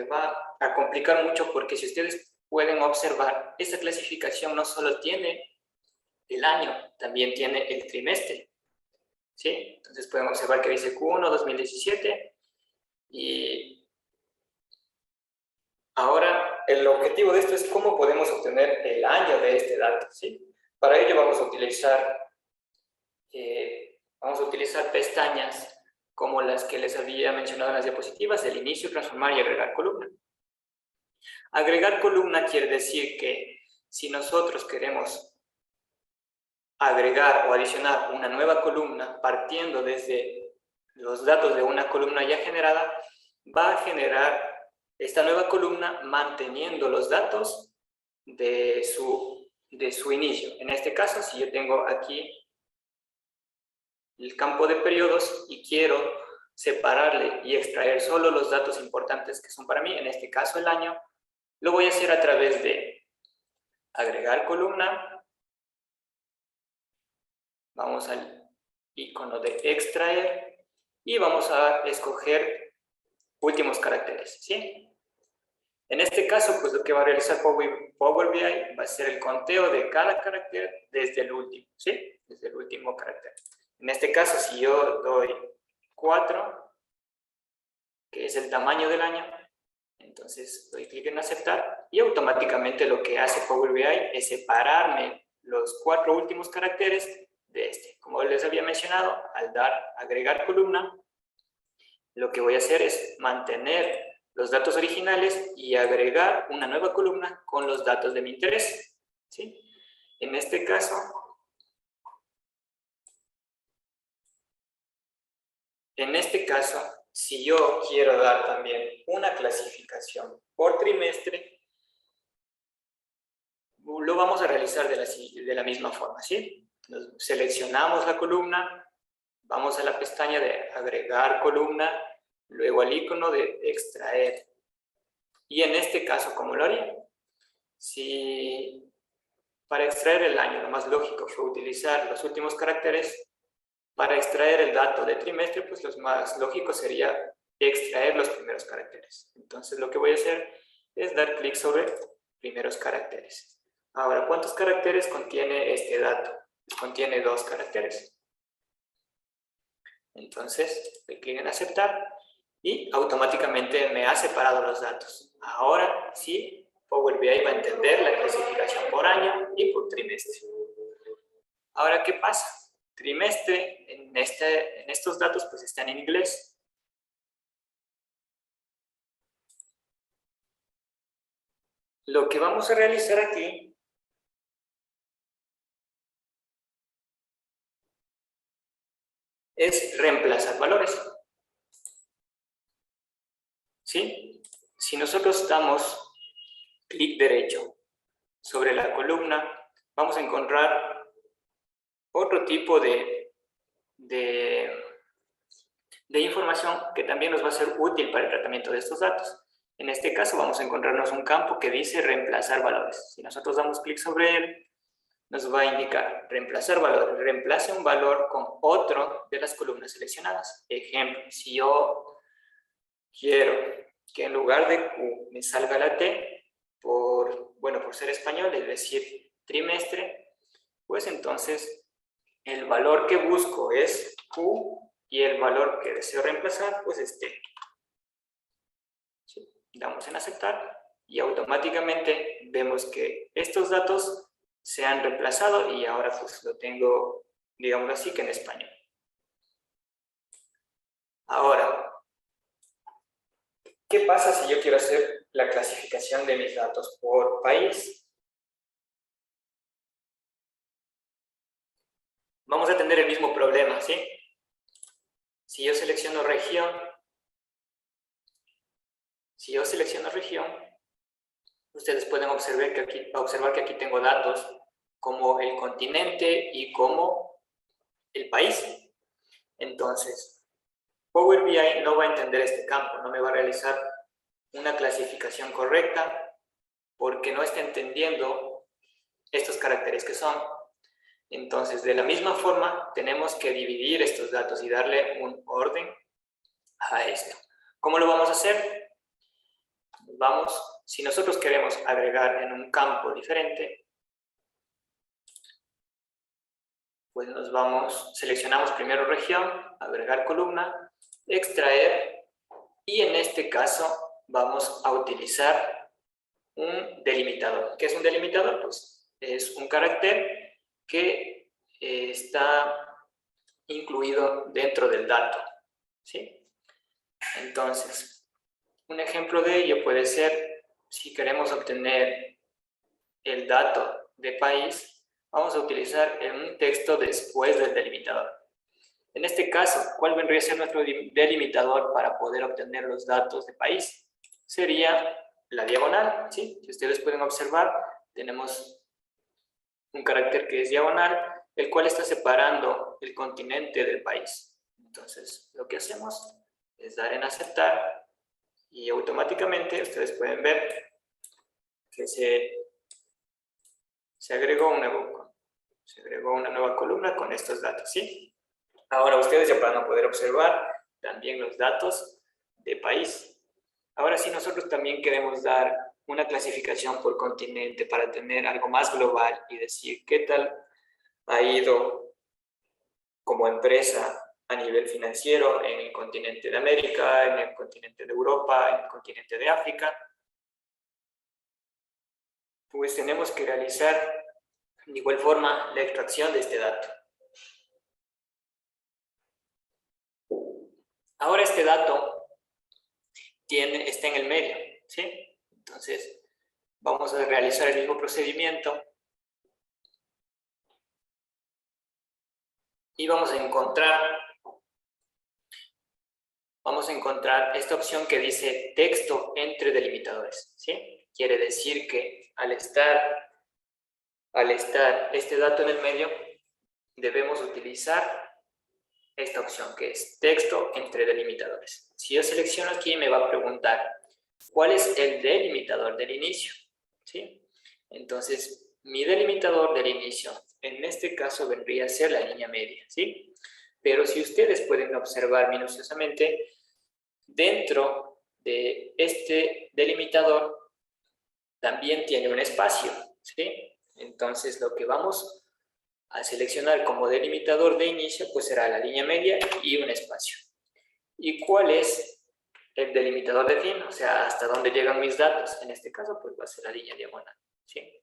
va a complicar mucho porque si ustedes pueden observar, esta clasificación no solo tiene el año, también tiene el trimestre, ¿sí? Entonces pueden observar que dice Q1 2017 y ahora el objetivo de esto es cómo podemos obtener el año de este dato, ¿sí? Para ello vamos a utilizar pestañas como las que les había mencionado en las diapositivas, el inicio, transformar y agregar columna. Agregar columna quiere decir que si nosotros queremos agregar o adicionar una nueva columna partiendo desde los datos de una columna ya generada, va a generar esta nueva columna manteniendo los datos de su inicio. En este caso, si yo tengo aquí el campo de periodos y quiero separarle y extraer solo los datos importantes que son para mí, en este caso el año, lo voy a hacer a través de agregar columna. Vamos al icono de extraer y vamos a escoger últimos caracteres, ¿sí? En este caso, pues lo que va a realizar Power BI va a ser el conteo de cada carácter desde el último, ¿sí? Desde el último carácter. En este caso, si yo doy 4, que es el tamaño del año, entonces doy clic en aceptar y automáticamente lo que hace Power BI es separarme los 4 últimos caracteres de este. Como como les había mencionado, al agregar columna, lo que voy a hacer es mantener los datos originales y agregar una nueva columna con los datos de mi interés, ¿sí? En este caso, si yo quiero dar también una clasificación por trimestre, lo vamos a realizar de la misma forma, ¿sí? Seleccionamos la columna, vamos a la pestaña de agregar columna, luego al icono de extraer. Y en este caso, ¿cómo lo haría? Si para extraer el año lo más lógico fue utilizar los últimos caracteres, para extraer el dato de trimestre, pues lo más lógico sería extraer los primeros caracteres. Entonces lo que voy a hacer es dar clic sobre primeros caracteres. Ahora, ¿cuántos caracteres contiene este dato? Contiene 2 caracteres. Entonces, doy clic en aceptar y automáticamente me ha separado los datos. Ahora sí, Power BI va a entender la clasificación por año y por trimestre. Ahora, ¿qué pasa? Trimestre en estos datos pues están en inglés. Lo que vamos a realizar aquí es reemplazar valores. ¿Sí? Si nosotros damos clic derecho sobre la columna, vamos a encontrar otro tipo de información que también nos va a ser útil para el tratamiento de estos datos. En este caso vamos a encontrarnos un campo que dice reemplazar valores. Si nosotros damos clic sobre él, nos va a indicar reemplazar valores. Reemplace un valor con otro de las columnas seleccionadas. Ejemplo, si yo quiero que en lugar de Q me salga la T, por ser español, es decir, trimestre, pues entonces el valor que busco es Q y el valor que deseo reemplazar, pues es T. ¿Sí? Damos en aceptar y automáticamente vemos que estos datos se han reemplazado y ahora pues lo tengo, digamos así, que en español. Ahora, ¿qué pasa si yo quiero hacer la clasificación de mis datos por país? Vamos a tener el mismo problema, ¿sí? Si yo selecciono región, ustedes pueden observar que aquí tengo datos como el continente y como el país. Entonces, Power BI no va a entender este campo, no me va a realizar una clasificación correcta porque no está entendiendo estos caracteres que son. Entonces, de la misma forma, tenemos que dividir estos datos y darle un orden a esto. ¿Cómo lo vamos a hacer? Si nosotros queremos agregar en un campo diferente, pues seleccionamos primero región, agregar columna, extraer, y en este caso vamos a utilizar un delimitador. ¿Qué es un delimitador? Pues es un carácter que está incluido dentro del dato, ¿sí? Entonces, un ejemplo de ello puede ser, si queremos obtener el dato de país, vamos a utilizar un texto después del delimitador. En este caso, ¿cuál vendría a ser nuestro delimitador para poder obtener los datos de país? Sería la diagonal, ¿sí? Si ustedes pueden observar, tenemos un carácter que es diagonal, el cual está separando el continente del país. Entonces, lo que hacemos es dar en aceptar y automáticamente ustedes pueden ver que se agregó una nueva columna con estos datos, ¿sí? Ahora ustedes ya van a poder observar también los datos de país. Ahora sí, nosotros también queremos dar una clasificación por continente para tener algo más global y decir qué tal ha ido como empresa a nivel financiero en el continente de América, en el continente de Europa, en el continente de África. Pues tenemos que realizar de igual forma la extracción de este dato. Ahora este dato está en el medio, ¿sí? Entonces, vamos a realizar el mismo procedimiento y vamos a encontrar esta opción que dice texto entre delimitadores, ¿sí? Quiere decir que al estar este dato en el medio, debemos utilizar esta opción que es texto entre delimitadores. Si yo selecciono aquí, me va a preguntar ¿cuál es el delimitador del inicio? ¿Sí? Entonces, mi delimitador del inicio, en este caso vendría a ser la línea media, ¿sí? Pero si ustedes pueden observar minuciosamente, dentro de este delimitador también tiene un espacio, ¿sí? Entonces, lo que vamos a seleccionar como delimitador de inicio, pues será la línea media y un espacio. ¿Y cuál es el delimitador de fin? O sea, hasta dónde llegan mis datos. En este caso, pues va a ser la línea diagonal, ¿sí?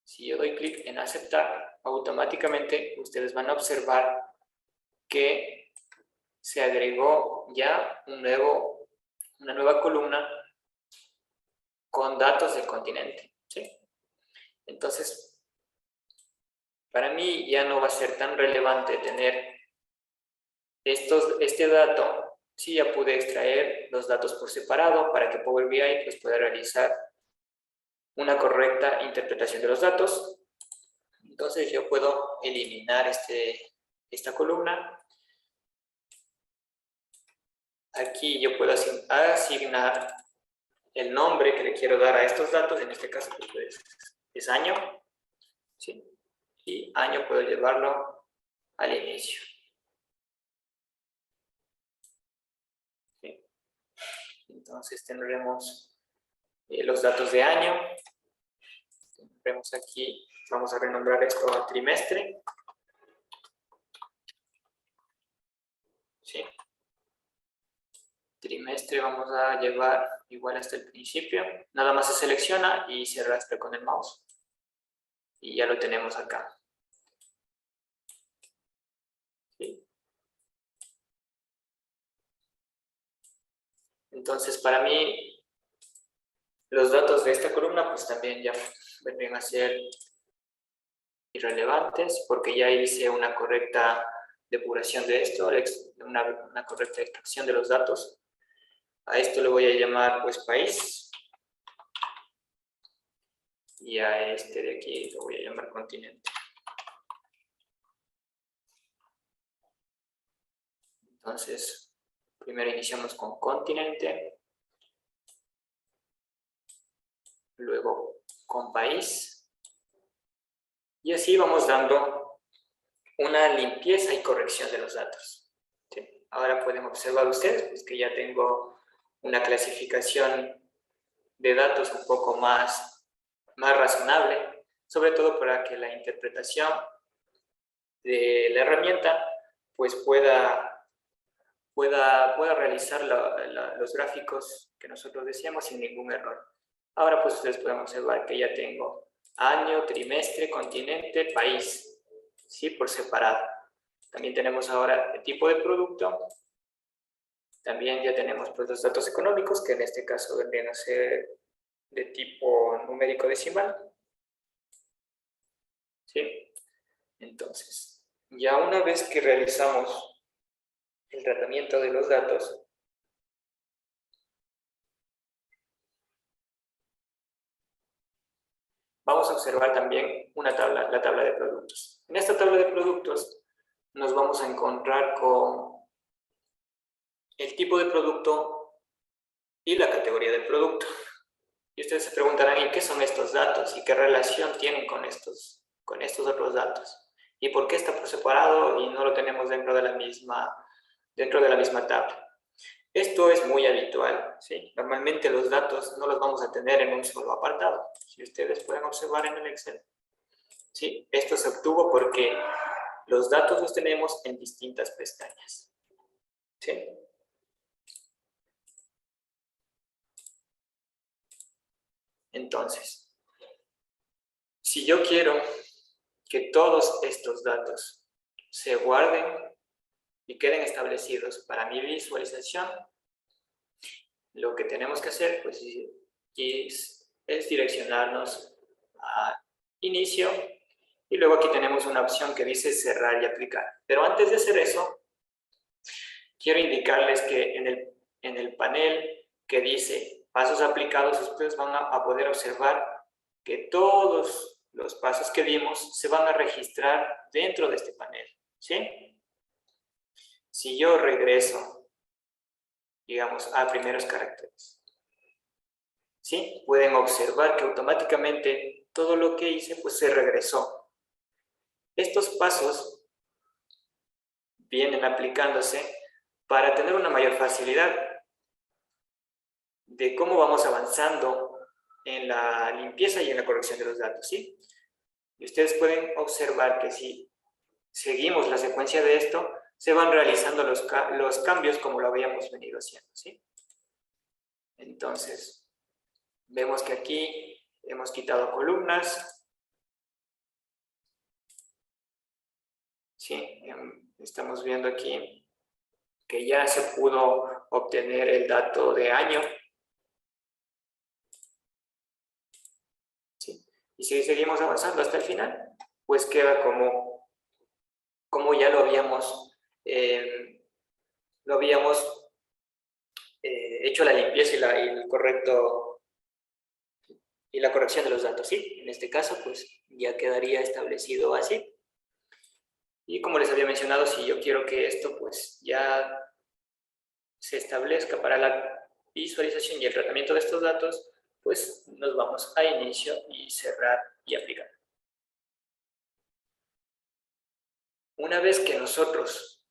Si yo doy clic en aceptar, automáticamente ustedes van a observar que se agregó ya una nueva columna con datos del continente, ¿sí? Entonces, para mí ya no va a ser tan relevante tener este dato, si ya pude extraer los datos por separado para que Power BI pues, pueda realizar una correcta interpretación de los datos. Entonces yo puedo eliminar esta columna. Aquí yo puedo asignar el nombre que le quiero dar a estos datos, en este caso pues, es año, ¿sí? Y año puedo llevarlo al inicio. ¿Sí? Entonces tendremos los datos de año. Vemos aquí, vamos a renombrar esto a trimestre. ¿Sí? Trimestre vamos a llevar igual hasta el principio. Nada más se selecciona y se arrastra con el mouse. Y ya lo tenemos acá. ¿Sí? Entonces, para mí, los datos de esta columna pues también ya vendrían a ser irrelevantes porque ya hice una correcta depuración de esto, una correcta extracción de los datos. A esto le voy a llamar pues país. Y a este de aquí lo voy a llamar continente. Entonces, primero iniciamos con continente, luego con país, y así vamos dando una limpieza y corrección de los datos. ¿Sí? Ahora pueden observar ustedes pues, que ya tengo una clasificación de datos un poco más razonable, sobre todo para que la interpretación de la herramienta pues pueda realizar los gráficos que nosotros deseamos sin ningún error. Ahora pues ustedes pueden observar que ya tengo año, trimestre, continente, país, ¿sí? Por separado. También tenemos ahora el tipo de producto. También ya tenemos pues los datos económicos, que en este caso vendrían a ser de tipo numérico decimal. ¿Sí? Entonces, ya una vez que realizamos el tratamiento de los datos, vamos a observar también la tabla de productos. En esta tabla de productos nos vamos a encontrar con el tipo de producto y la categoría del producto. Y ustedes se preguntarán, ¿y qué son estos datos? ¿Y qué relación tienen con estos otros datos? ¿Y por qué está por separado y no lo tenemos dentro de la misma tabla? Esto es muy habitual, ¿sí? Normalmente los datos no los vamos a tener en un solo apartado. Si ustedes pueden observar en el Excel, ¿sí? Esto se obtuvo porque los datos los tenemos en distintas pestañas, ¿sí? Entonces, si yo quiero que todos estos datos se guarden y queden establecidos para mi visualización, lo que tenemos que hacer pues, es direccionarnos a inicio, y luego aquí tenemos una opción que dice cerrar y aplicar. Pero antes de hacer eso, quiero indicarles que en el panel que dice pasos aplicados, ustedes van a poder observar que todos los pasos que vimos se van a registrar dentro de este panel, ¿sí? Si yo regreso, digamos, a primeros caracteres, ¿sí? Pueden observar que automáticamente todo lo que hice pues se regresó. Estos pasos vienen aplicándose para tener una mayor facilidad de cómo vamos avanzando en la limpieza y en la corrección de los datos, ¿sí? Y ustedes pueden observar que si seguimos la secuencia de esto, se van realizando los cambios como lo habíamos venido haciendo, ¿sí? Entonces, vemos que aquí hemos quitado columnas, ¿sí? Estamos viendo aquí que ya se pudo obtener el dato de año, ¿sí? Y si seguimos avanzando hasta el final, pues queda como ya lo habíamos hecho la limpieza y la corrección de los datos, ¿sí? En este caso, pues ya quedaría establecido así. Y como les había mencionado, si yo quiero que esto pues ya se establezca para la visualización y el tratamiento de estos datos, pues nos vamos a inicio y cerrar y aplicar. Una vez que nosotros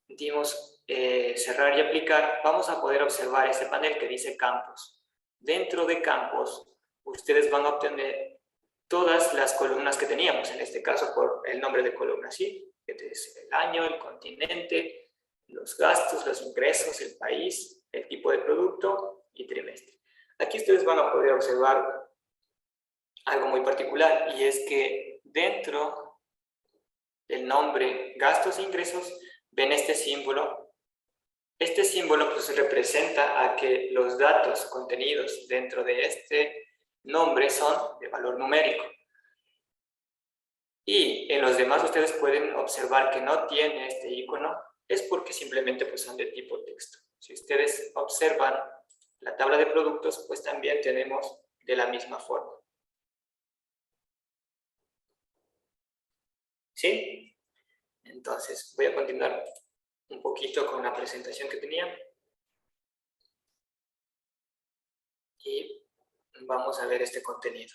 dimos cerrar y aplicar, vamos a poder observar ese panel que dice campos. Dentro de campos, ustedes van a obtener todas las columnas que teníamos, en este caso por el nombre de columna, ¿sí? Es el año, el continente, los gastos, los ingresos, el país, el tipo de producto y trimestre. Aquí ustedes van a poder observar algo muy particular, y es que dentro del nombre gastos e ingresos ven este símbolo. Este símbolo pues representa a que los datos contenidos dentro de este nombre son de valor numérico. Y en los demás ustedes pueden observar que no tiene este icono, es porque simplemente pues son de tipo texto. Si ustedes observan la tabla de productos, pues también tenemos de la misma forma. ¿Sí? Entonces voy a continuar un poquito con la presentación que tenía. Y vamos a ver este contenido.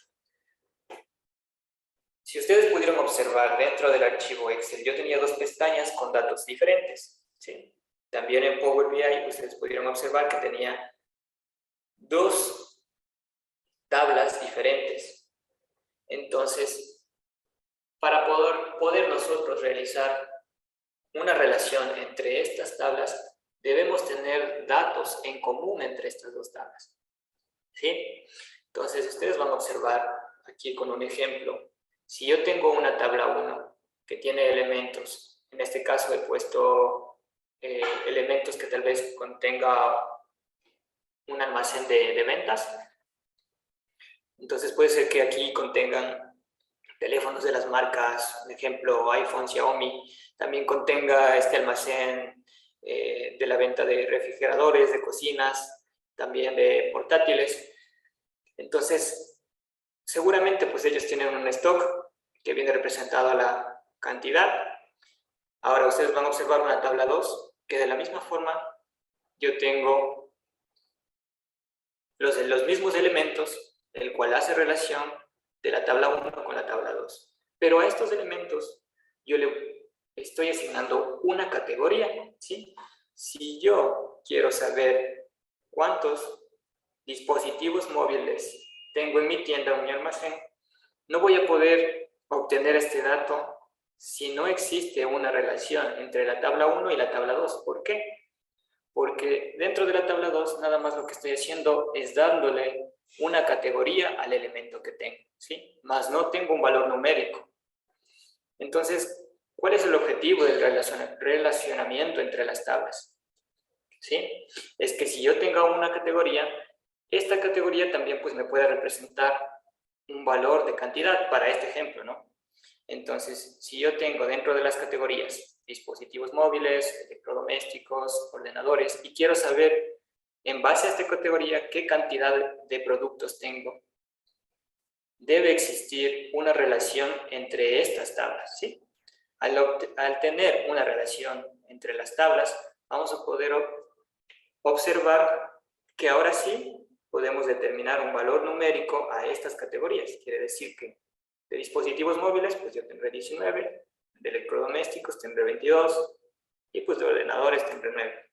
Si ustedes pudieron observar dentro del archivo Excel, yo tenía dos pestañas con datos diferentes, ¿sí? También en Power BI ustedes pudieron observar que tenía dos tablas diferentes. Entonces, para poder nosotros realizar una relación entre estas tablas, debemos tener datos en común entre estas dos tablas, ¿sí? Entonces, ustedes van a observar aquí con un ejemplo. Si yo tengo una tabla 1 que tiene elementos, en este caso he puesto elementos que tal vez contenga un almacén de ventas, entonces puede ser que aquí contengan teléfonos de las marcas, por ejemplo, iPhone, Xiaomi, también contenga este almacén de la venta de refrigeradores, de cocinas, también de portátiles. Entonces, seguramente pues ellos tienen un stock que viene representado a la cantidad. Ahora ustedes van a observar una tabla 2, que de la misma forma yo tengo los mismos elementos, el cual hace relación de la tabla 1 con la tabla 2. Pero a estos elementos yo le estoy asignando una categoría, ¿sí? Si yo quiero saber cuántos dispositivos móviles tengo en mi tienda o en mi almacén, no voy a poder obtener este dato si no existe una relación entre la tabla 1 y la tabla 2. ¿Por qué? Porque dentro de la tabla 2 nada más lo que estoy haciendo es dándole una categoría al elemento que tengo, ¿sí? Más no tengo un valor numérico. Entonces, ¿cuál es el objetivo del relacionamiento entre las tablas? ¿Sí? Es que si yo tengo una categoría, esta categoría también pues me puede representar un valor de cantidad para este ejemplo, ¿no? Entonces, si yo tengo dentro de las categorías dispositivos móviles, electrodomésticos, ordenadores, y quiero saber en base a esta categoría qué cantidad de productos tengo, debe existir una relación entre estas tablas, ¿sí? Al tener una relación entre las tablas, vamos a poder observar que ahora sí podemos determinar un valor numérico a estas categorías. Quiere decir que de dispositivos móviles, pues yo tendré 19, de electrodomésticos tendré 22, y pues de ordenadores tendré 9.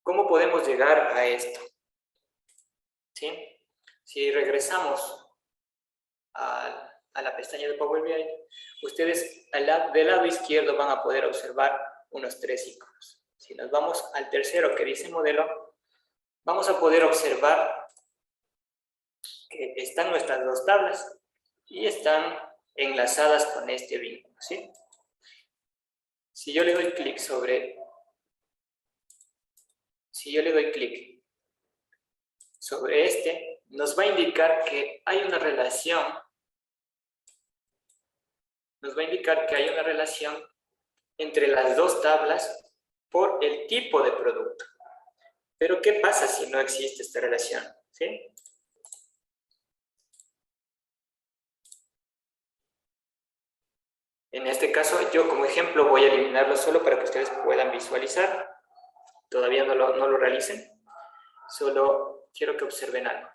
¿Cómo podemos llegar a esto? ¿Sí? Si regresamos a la pestaña de Power BI, ustedes del lado izquierdo van a poder observar unos 3 iconos. Si nos vamos al tercero que dice modelo, vamos a poder observar que están nuestras dos tablas y están enlazadas con este vínculo, ¿sí? Si yo le doy clic sobre este, nos va a indicar que hay una relación, entre las dos tablas por el tipo de producto. Pero ¿qué pasa si no existe esta relación? ¿Sí? En este caso, yo como ejemplo voy a eliminarlo solo para que ustedes puedan visualizar. Todavía no lo realicen. Solo quiero que observen algo.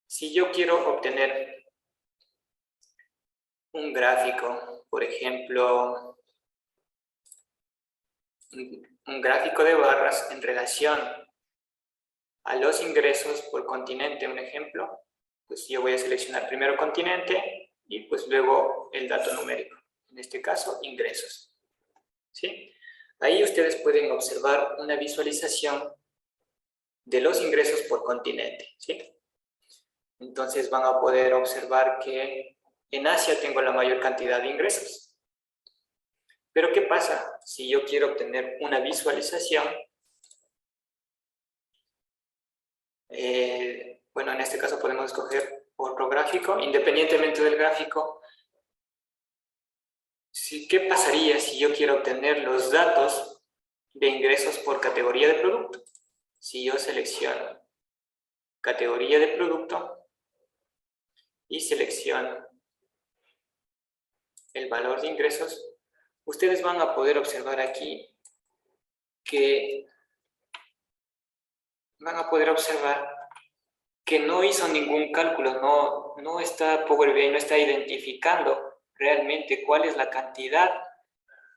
Si yo quiero obtener un gráfico, por ejemplo, un gráfico de barras en relación a los ingresos por continente, un ejemplo, pues yo voy a seleccionar primero continente y pues luego el dato numérico, en este caso ingresos, ¿sí? Ahí ustedes pueden observar una visualización de los ingresos por continente, ¿sí? Entonces van a poder observar que en Asia tengo la mayor cantidad de ingresos. Pero ¿qué pasa si yo quiero obtener una visualización? Bueno, en este caso podemos escoger otro gráfico, independientemente del gráfico. ¿Qué pasaría si yo quiero obtener los datos de ingresos por categoría de producto? Si yo selecciono categoría de producto y selecciono el valor de ingresos, ustedes van a poder observar aquí que no hizo ningún cálculo, no está Power BI, no está identificando realmente cuál es la cantidad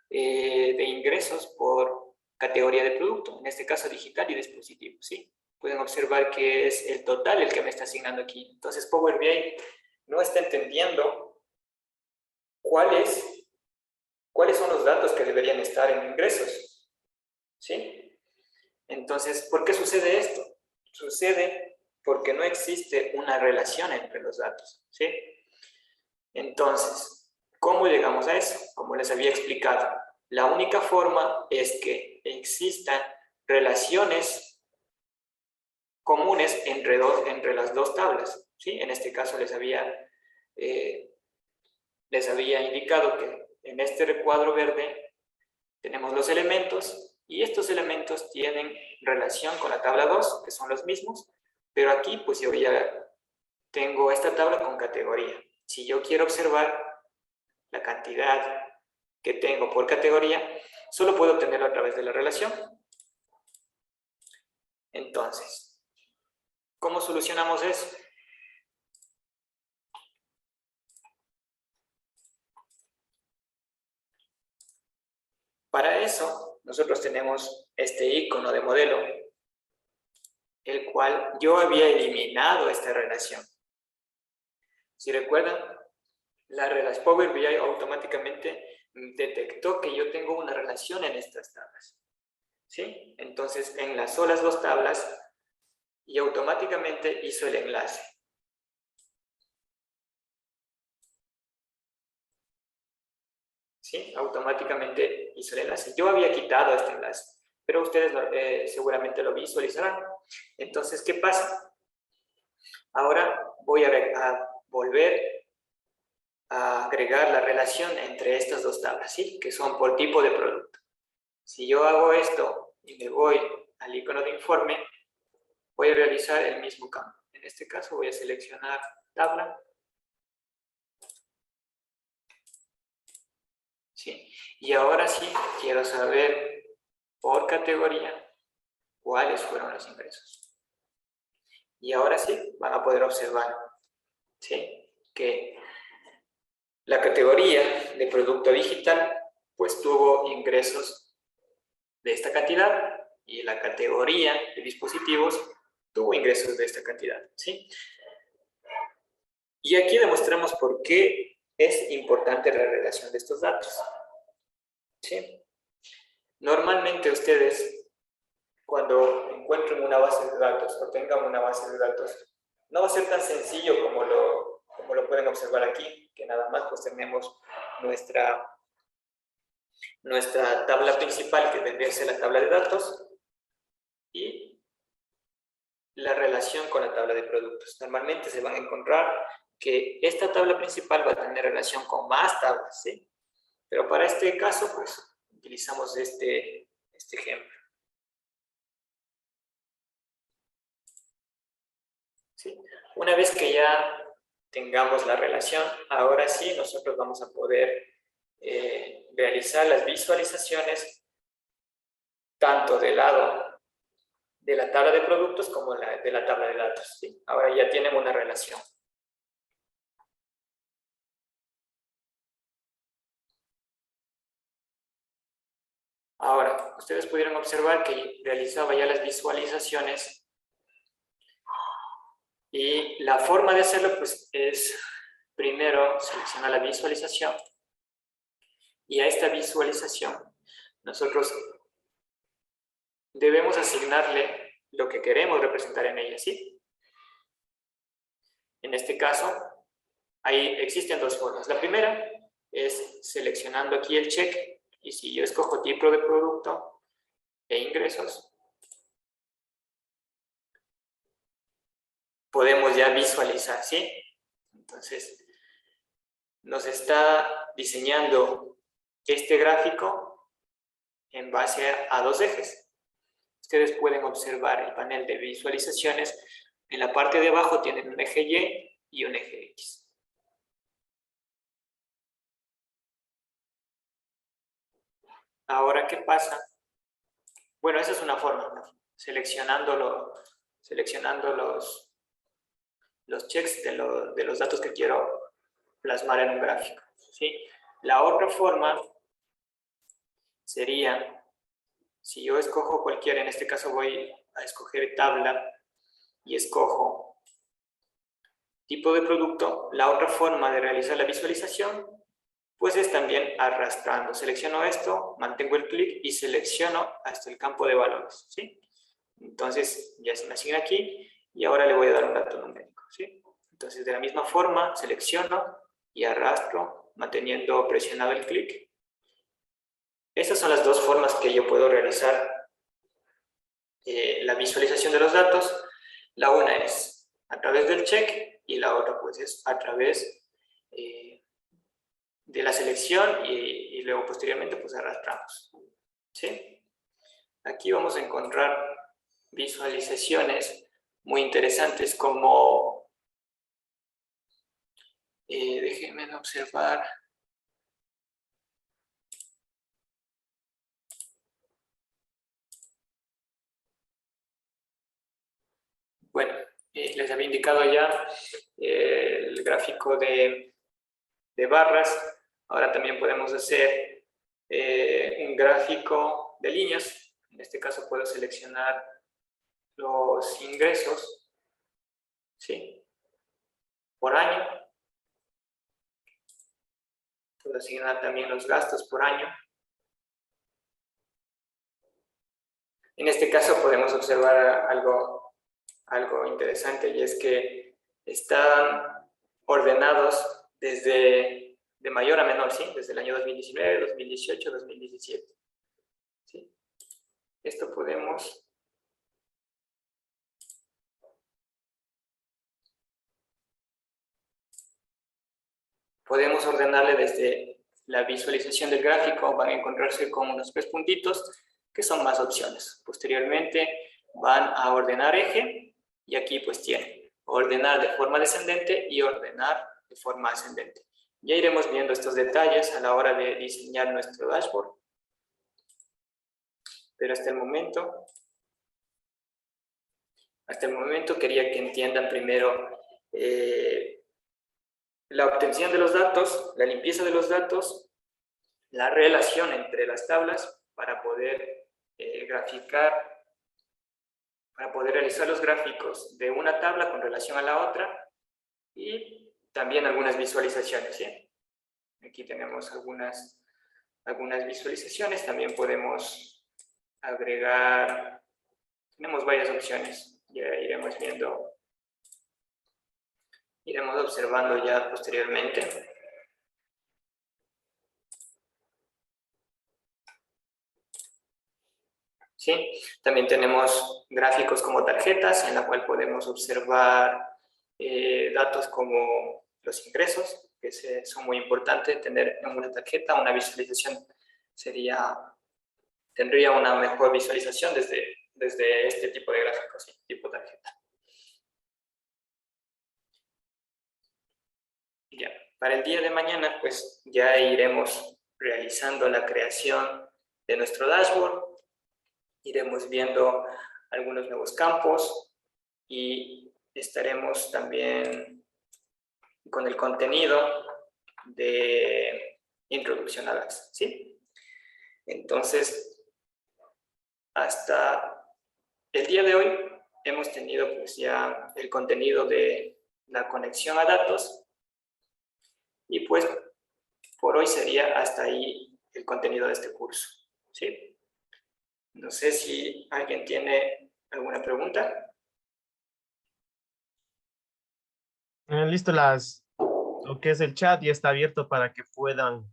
de ingresos por categoría de producto, en este caso digital y dispositivo, ¿sí? Pueden observar que es el total el que me está asignando aquí. Entonces Power BI no está entendiendo cuáles son los datos que deberían estar en ingresos, ¿sí? Entonces, ¿por qué sucede esto? Sucede porque no existe una relación entre los datos, ¿sí? Entonces, ¿cómo llegamos a eso? Como les había explicado, la única forma es que existan relaciones comunes entre las dos tablas, ¿sí? En este caso les había indicado que en este recuadro verde tenemos los elementos y estos elementos tienen relación con la tabla 2, que son los mismos, pero aquí pues yo ya tengo esta tabla con categoría. Si yo quiero observar la cantidad que tengo por categoría, solo puedo obtenerlo a través de la relación. Entonces, ¿cómo solucionamos eso? Para eso, nosotros tenemos este icono de modelo, el cual yo había eliminado esta relación. Si recuerdan, la relación Power BI automáticamente detectó que yo tengo una relación en estas tablas, ¿sí? Entonces enlazó las dos tablas y automáticamente hizo el enlace. ¿sí? Automáticamente hizo el enlace. Yo había quitado este enlace, pero ustedes seguramente lo visualizarán. Entonces, ¿qué pasa? Ahora voy a volver a agregar la relación entre estas dos tablas, ¿sí? Que son por tipo de producto. Si yo hago esto y me voy al icono de informe, voy a realizar el mismo cambio. En este caso voy a seleccionar tabla. ¿Sí? Y ahora sí quiero saber por categoría cuáles fueron los ingresos. Y ahora sí van a poder observar, ¿sí?, que la categoría de producto digital pues tuvo ingresos de esta cantidad y la categoría de dispositivos tuvo ingresos de esta cantidad, ¿sí? Y aquí demostramos por qué es importante la relación de estos datos, ¿sí? Normalmente ustedes, cuando encuentren una base de datos o tengan una base de datos, no va a ser tan sencillo como lo pueden observar aquí, que nada más pues tenemos nuestra tabla principal, que vendría a ser la tabla de datos, y la relación con la tabla de productos. Normalmente se van a encontrar que esta tabla principal va a tener relación con más tablas, ¿sí? Pero para este caso, pues, utilizamos este ejemplo. ¿Sí? Una vez que ya tengamos la relación, ahora sí nosotros vamos a poder realizar las visualizaciones tanto del lado de la tabla de productos como de la tabla de datos, ¿sí? Ahora ya tienen una relación. Ahora, ustedes pudieron observar que realizaba ya las visualizaciones y la forma de hacerlo pues es primero seleccionar la visualización y a esta visualización nosotros debemos asignarle lo que queremos representar en ella, ¿sí? En este caso, ahí existen dos formas. La primera es seleccionando aquí el check, y si yo escojo tipo de producto e ingresos, podemos ya visualizar, ¿sí? Entonces, nos está diseñando este gráfico en base a dos ejes. Ustedes pueden observar el panel de visualizaciones. En la parte de abajo tienen un eje Y y un eje X. Ahora, ¿qué pasa? Bueno, esa es una forma, ¿no? Seleccionando los checks de los datos que quiero plasmar en un gráfico, ¿sí? La otra forma sería, si yo escojo cualquiera, en este caso voy a escoger tabla y escojo tipo de producto, la otra forma de realizar la visualización pues es también arrastrando. Selecciono esto, mantengo el clic y selecciono hasta el campo de valores, ¿sí? Entonces ya se me asigna aquí y ahora le voy a dar un dato numérico, ¿sí? Entonces de la misma forma selecciono y arrastro manteniendo presionado el clic. Estas son las dos formas que yo puedo realizar la visualización de los datos. La una es a través del check y la otra pues es a través de la selección y luego posteriormente pues arrastramos, ¿sí? Aquí vamos a encontrar visualizaciones muy interesantes como, déjenme observar, bueno, les había indicado ya el gráfico de barras. Ahora también podemos hacer un gráfico de líneas. En este caso puedo seleccionar los ingresos, ¿sí?, por año. Puedo asignar también los gastos por año. En este caso podemos observar algo interesante, y es que están ordenados desde de mayor a menor, ¿sí? Desde el año 2019, 2018, 2017. ¿Sí? Esto podemos ordenarle desde la visualización del gráfico. Van a encontrarse con unos 3 puntitos que son más opciones. Posteriormente van a ordenar eje y aquí pues tienen ordenar de forma descendente y ordenar de forma ascendente. Ya iremos viendo estos detalles a la hora de diseñar nuestro dashboard. Pero hasta el momento quería que entiendan primero la obtención de los datos, la limpieza de los datos, la relación entre las tablas para poder graficar, para poder realizar los gráficos de una tabla con relación a la otra y también algunas visualizaciones, ¿sí? Aquí tenemos algunas visualizaciones, también podemos agregar, tenemos varias opciones, ya iremos viendo, iremos observando ya posteriormente. ¿Sí? También tenemos gráficos como tarjetas, en la cual podemos observar datos como los ingresos, que son muy importantes. Tener en una tarjeta una visualización tendría una mejor visualización desde este tipo de gráficos, ¿sí? Tipo tarjeta. Ya. Para el día de mañana, pues ya iremos realizando la creación de nuestro dashboard. Iremos viendo algunos nuevos campos y estaremos también con el contenido de introducción a DAX, ¿sí? Entonces, hasta el día de hoy hemos tenido pues ya el contenido de la conexión a datos y pues por hoy sería hasta ahí el contenido de este curso, ¿sí? No sé si alguien tiene alguna pregunta. Listo, lo que es el chat ya está abierto para que puedan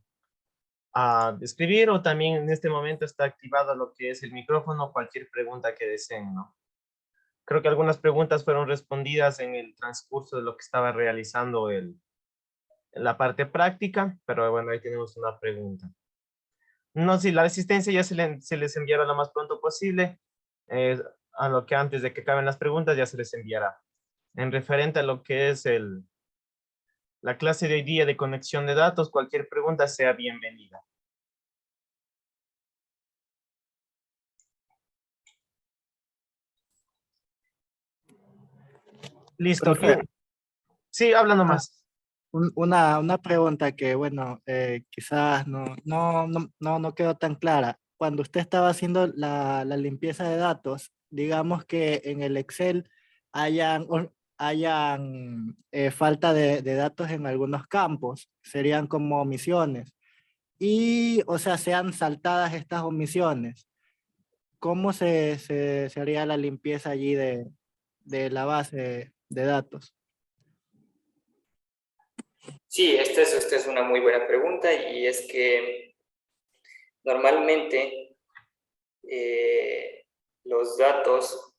escribir, o también en este momento está activado lo que es el micrófono, cualquier pregunta que deseen, ¿no? Creo que algunas preguntas fueron respondidas en el transcurso de lo que estaba realizando la parte práctica, pero bueno, ahí tenemos una pregunta. No, si la asistencia ya se les enviará lo más pronto posible, a lo que antes de que acaben las preguntas ya se les enviará. En referente a lo que es la clase de hoy día de conexión de datos, cualquier pregunta sea bienvenida. Listo. Profe, Sí, habla nomás. una pregunta que, bueno, quizás no quedó tan clara. Cuando usted estaba haciendo la limpieza de datos, digamos que en el Excel hayan falta de datos en algunos campos, serían como omisiones. Y, o sea, sean saltadas estas omisiones. ¿Cómo se haría la limpieza allí de la base de datos? Sí, esta es una muy buena pregunta y es que normalmente los datos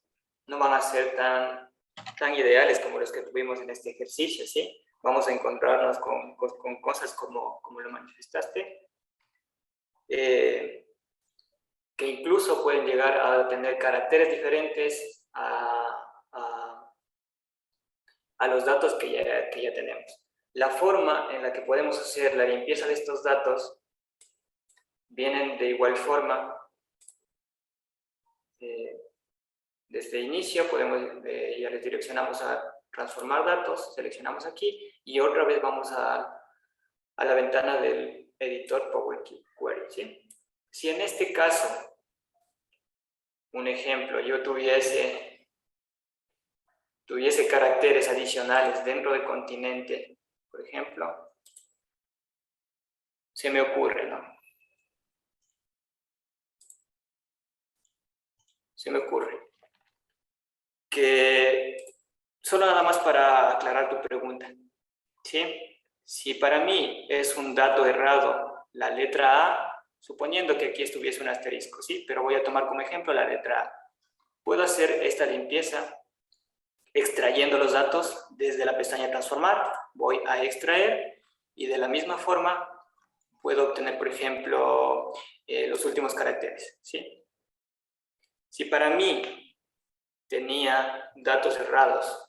no van a ser tan ideales como los que tuvimos en este ejercicio, ¿sí? Vamos a encontrarnos con cosas como lo manifestaste, que incluso pueden llegar a tener caracteres diferentes a los datos que ya tenemos. La forma en la que podemos hacer la limpieza de estos datos vienen de igual forma. Desde inicio ya les direccionamos a transformar datos, seleccionamos aquí y otra vez vamos a la ventana del editor Power Query, ¿sí? Si en este caso, un ejemplo, yo tuviese caracteres adicionales dentro de continente, por ejemplo, se me ocurre, ¿no? Se me ocurre que, solo nada más para aclarar tu pregunta, ¿sí? Si para mí es un dato errado la letra A, suponiendo que aquí estuviese un asterisco, ¿sí? Pero voy a tomar como ejemplo la letra A. Puedo hacer esta limpieza extrayendo los datos desde la pestaña transformar. Voy a extraer y de la misma forma puedo obtener, por ejemplo, los últimos caracteres, ¿sí? Si para mí tenía datos errados,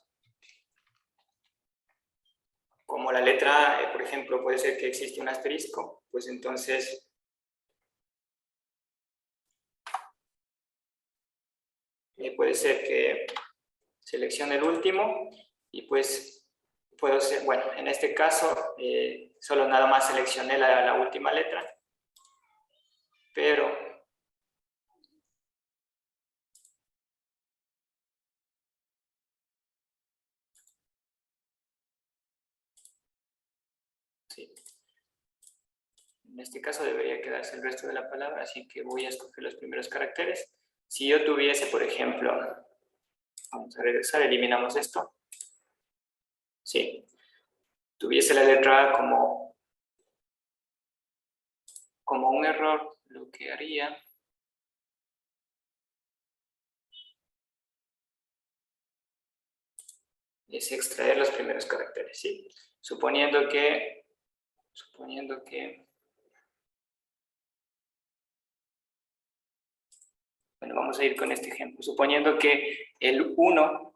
como la letra A, por ejemplo, puede ser que existe un asterisco, pues entonces puede ser que seleccione el último y pues puedo ser, bueno, en este caso solo nada más seleccioné la última letra, pero sí, en este caso debería quedarse el resto de la palabra, así que voy a escoger los primeros caracteres. Si yo tuviese, por ejemplo, vamos a regresar, eliminamos esto. Sí, tuviese la letra A como un error, lo que haría es extraer los primeros caracteres, ¿sí? Suponiendo que bueno, vamos a ir con este ejemplo. Suponiendo que el 1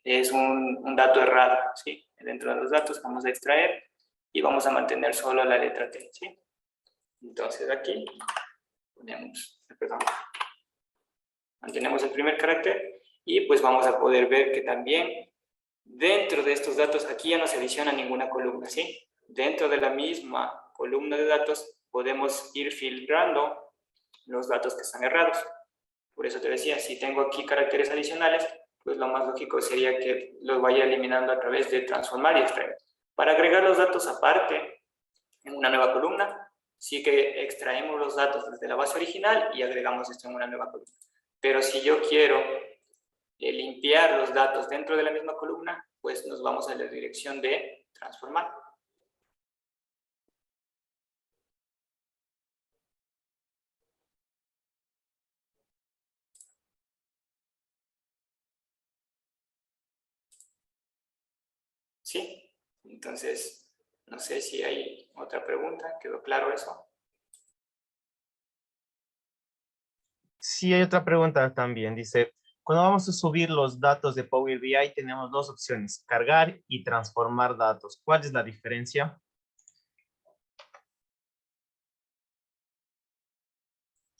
es un dato errado, ¿sí? Dentro de los datos vamos a extraer y vamos a mantener solo la letra T, ¿sí? Entonces aquí mantenemos el primer carácter y pues vamos a poder ver que también dentro de estos datos aquí ya no se adiciona ninguna columna, ¿sí? Dentro de la misma columna de datos podemos ir filtrando los datos que están errados. Por eso te decía, si tengo aquí caracteres adicionales, pues lo más lógico sería que los vaya eliminando a través de transformar y extraer. Para agregar los datos aparte en una nueva columna, sí que extraemos los datos desde la base original y agregamos esto en una nueva columna. Pero si yo quiero limpiar los datos dentro de la misma columna, pues nos vamos a la dirección de transformar. ¿Sí? Entonces, no sé si hay otra pregunta. ¿Quedó claro eso? Sí, hay otra pregunta también. Dice, cuando vamos a subir los datos de Power BI, tenemos dos opciones, cargar y transformar datos. ¿Cuál es la diferencia?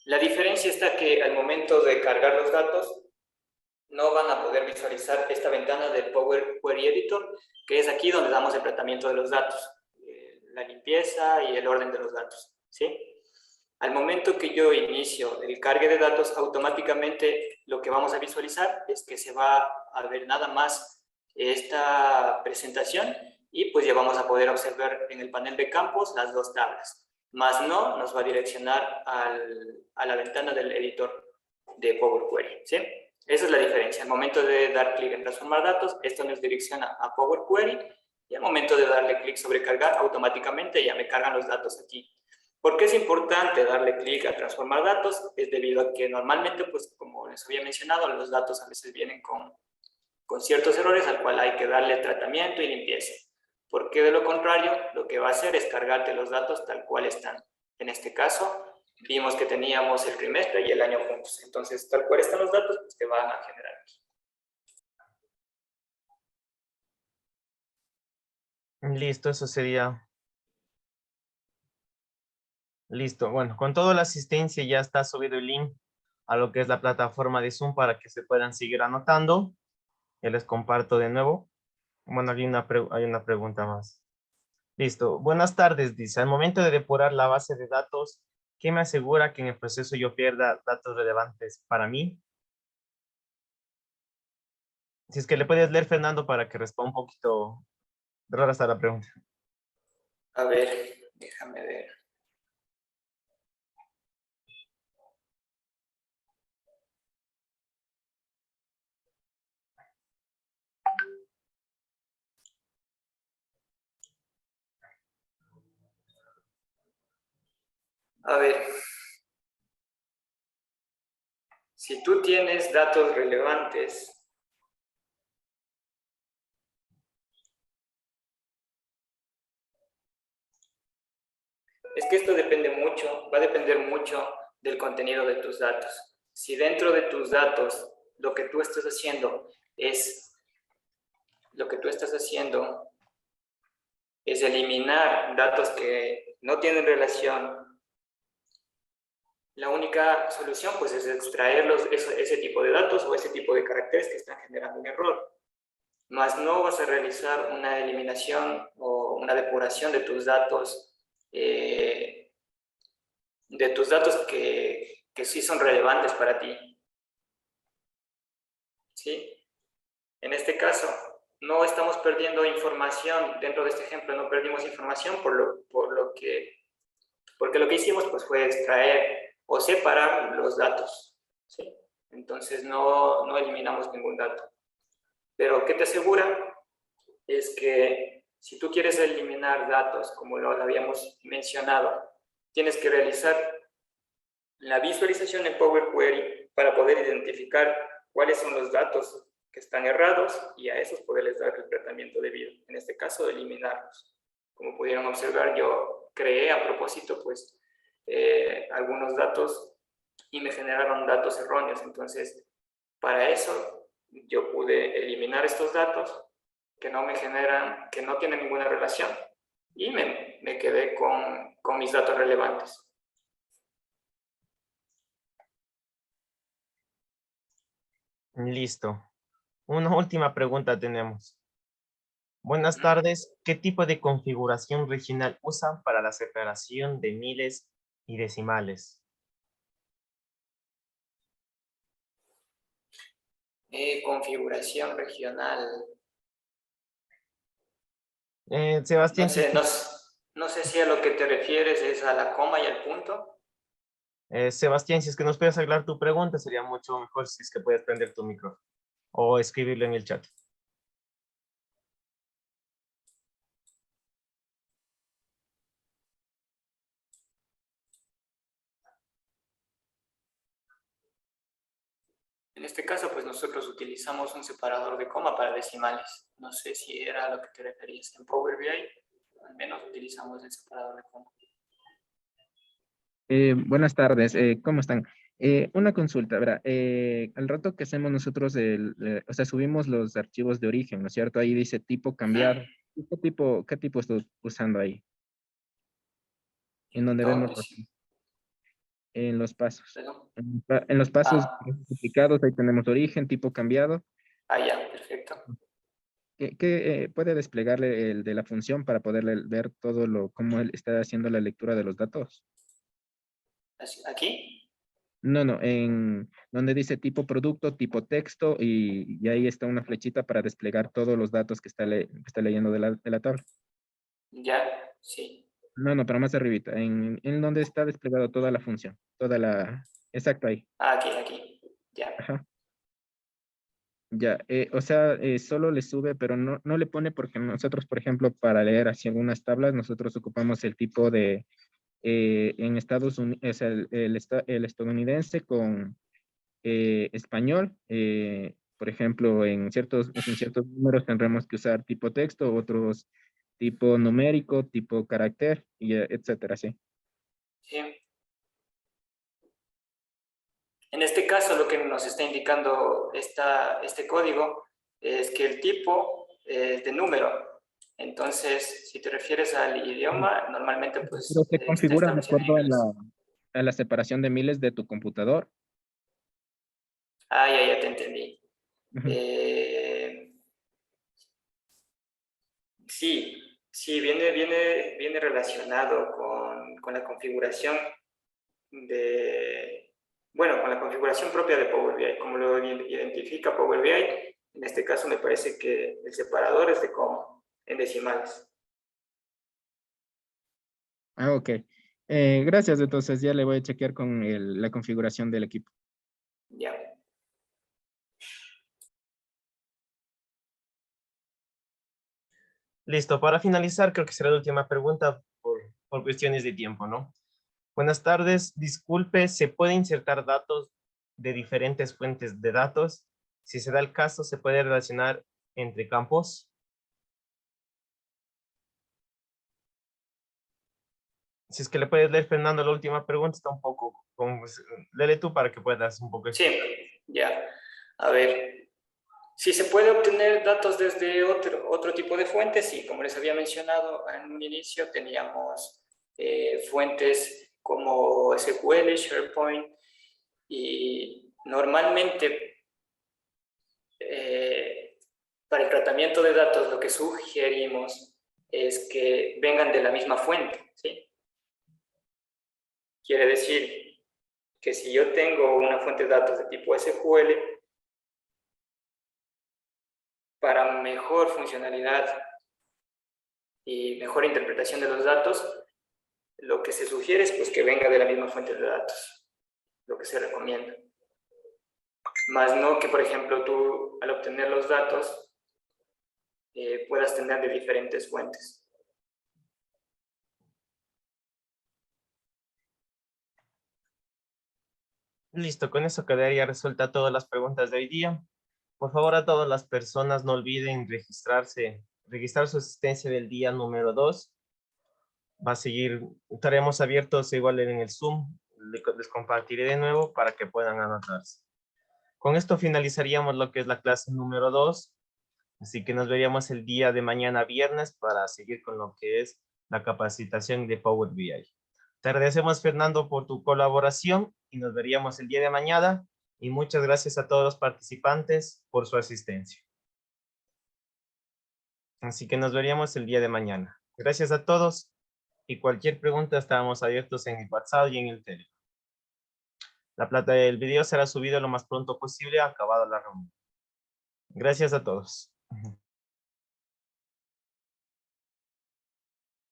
La diferencia está que al momento de cargar los datos, no van a poder visualizar esta ventana del Power Query Editor, que es aquí donde damos el tratamiento de los datos, la limpieza y el orden de los datos, ¿sí? Al momento que yo inicio el cargue de datos, automáticamente lo que vamos a visualizar es que se va a ver nada más esta presentación y pues ya vamos a poder observar en el panel de campos las dos tablas. Más no nos va a direccionar a la ventana del editor de Power Query, ¿sí? Esa es la diferencia. Al momento de dar clic en transformar datos, esto nos direcciona a Power Query y al momento de darle clic sobre cargar, automáticamente ya me cargan los datos aquí. ¿Por qué es importante darle clic a transformar datos? Es debido a que normalmente, pues como les había mencionado, los datos a veces vienen con ciertos errores al cual hay que darle tratamiento y limpieza. Porque de lo contrario, lo que va a hacer es cargarte los datos tal cual están. En este caso, vimos que teníamos el trimestre y el año juntos. Entonces, tal cual están los datos, pues te van a generar aquí. Listo, eso sería. Listo. Bueno, con toda la asistencia ya está subido el link a lo que es la plataforma de Zoom para que se puedan seguir anotando. Ya les comparto de nuevo. Bueno, hay una pregunta más. Listo. Buenas tardes, dice. Al momento de depurar la base de datos, ¿qué me asegura que en el proceso yo pierda datos relevantes para mí? Si es que le puedes leer, Fernando, para que responda un poquito rara está la pregunta. A ver, déjame ver. A ver, si tú tienes datos relevantes, es que esto depende mucho, va a depender mucho del contenido de tus datos. Si dentro de tus datos lo que tú estás haciendo es eliminar datos que no tienen relación, la única solución pues es extraer ese tipo de datos o ese tipo de caracteres que están generando un error. Más no vas a realizar una eliminación o una depuración de tus datos que sí son relevantes para ti. ¿Sí? En este caso, no estamos perdiendo información, dentro de este ejemplo no perdimos información porque lo que hicimos pues, fue extraer o separar los datos. ¿Sí? Entonces no eliminamos ningún dato. Pero ¿qué te asegura? Es que si tú quieres eliminar datos, como lo habíamos mencionado, tienes que realizar la visualización en Power Query para poder identificar cuáles son los datos que están errados y a esos poderles dar el tratamiento debido. En este caso, eliminarlos. Como pudieron observar, yo creé a propósito pues algunos datos y me generaron datos erróneos. Entonces, para eso yo pude eliminar estos datos que no me generan, que no tienen ninguna relación y me quedé con mis datos relevantes. Listo. Una última pregunta tenemos. Buenas tardes. ¿Qué tipo de configuración regional usan para la separación de miles y decimales? Configuración regional. Sebastián, No sé si a lo que te refieres es a la coma y al punto. Sebastián, si es que nos puedes aclarar tu pregunta, sería mucho mejor si es que puedes prender tu micrófono o escribirlo en el chat. En este caso, pues nosotros utilizamos un separador de coma para decimales. No sé si era a lo que te referías. En Power BI, al menos utilizamos el separador de coma. Buenas tardes, ¿cómo están? Una consulta, ¿verdad? Al rato que hacemos nosotros, o sea, subimos los archivos de origen, ¿no es cierto? Ahí dice tipo cambiar. Qué tipo estoy usando ahí? En donde vemos Entonces, en los pasos. perdón. En los pasos Ah, duplicados, ahí tenemos origen, tipo cambiado. ya, perfecto. ¿Puede desplegarle el de la función para poderle ver cómo él está haciendo la lectura de los datos? ¿Aquí? No, no, en donde dice tipo producto, tipo texto, y ahí está una flechita para desplegar todos los datos que que está leyendo de la tabla. Ya, sí. No, no, pero más arribita, en donde está desplegado toda la función, exacto ahí. Aquí. Ya. Ajá. Ya, o sea, solo le sube, pero no le pone porque nosotros, por ejemplo, para leer así algunas tablas, nosotros ocupamos el tipo en Estados Unidos, es el estadounidense con español. Por ejemplo, en ciertos números tendremos que usar tipo texto, otros tipo numérico, tipo carácter, y etcétera, sí. Sí. En este caso, lo que nos está indicando este código es que el tipo es de número. Entonces, si te refieres al idioma, normalmente Pero pues se está configura de establecido en acuerdo a inglés. a la separación de miles de tu computador. Ya te entendí. Ujú. Sí, viene relacionado con la configuración con la configuración propia de Power BI, como lo identifica Power BI. En este caso me parece que el separador es de coma, en decimales. Ah, ok. Gracias, entonces ya le voy a chequear con la configuración del equipo. Ya. Listo, para finalizar, creo que será la última pregunta por cuestiones de tiempo, ¿no? Buenas tardes. Disculpe, ¿se puede insertar datos de diferentes fuentes de datos? Si se da el caso, ¿se puede relacionar entre campos? Si es que le puedes leer, Fernando, la última pregunta está un poco... léele tú para que puedas un poco... Sí, ya. A ver, si se puede obtener datos desde otro tipo de fuentes, sí, como les había mencionado en un inicio, teníamos fuentes como SQL, SharePoint, y normalmente para el tratamiento de datos lo que sugerimos es que vengan de la misma fuente, ¿sí? Quiere decir que si yo tengo una fuente de datos de tipo SQL, para mejor funcionalidad y mejor interpretación de los datos, lo que se sugiere es pues, que venga de la misma fuente de datos, lo que se recomienda. Más no que, por ejemplo, tú al obtener los datos puedas tener de diferentes fuentes. Listo, con eso quedaría resuelta todas las preguntas de hoy día. Por favor, a todas las personas no olviden registrar su asistencia del día número 2. Va a seguir, estaremos abiertos igual en el Zoom. Les compartiré de nuevo para que puedan anotarse. Con esto finalizaríamos lo que es la clase número 2. Así que nos veríamos el día de mañana viernes para seguir con lo que es la capacitación de Power BI. Te agradecemos, Fernando, por tu colaboración y nos veríamos el día de mañana. Y muchas gracias a todos los participantes por su asistencia. Así que nos veríamos el día de mañana. Gracias a todos y cualquier pregunta estamos abiertos en el WhatsApp y en el Telegram. El video será subido lo más pronto posible acabada la reunión. Gracias a todos.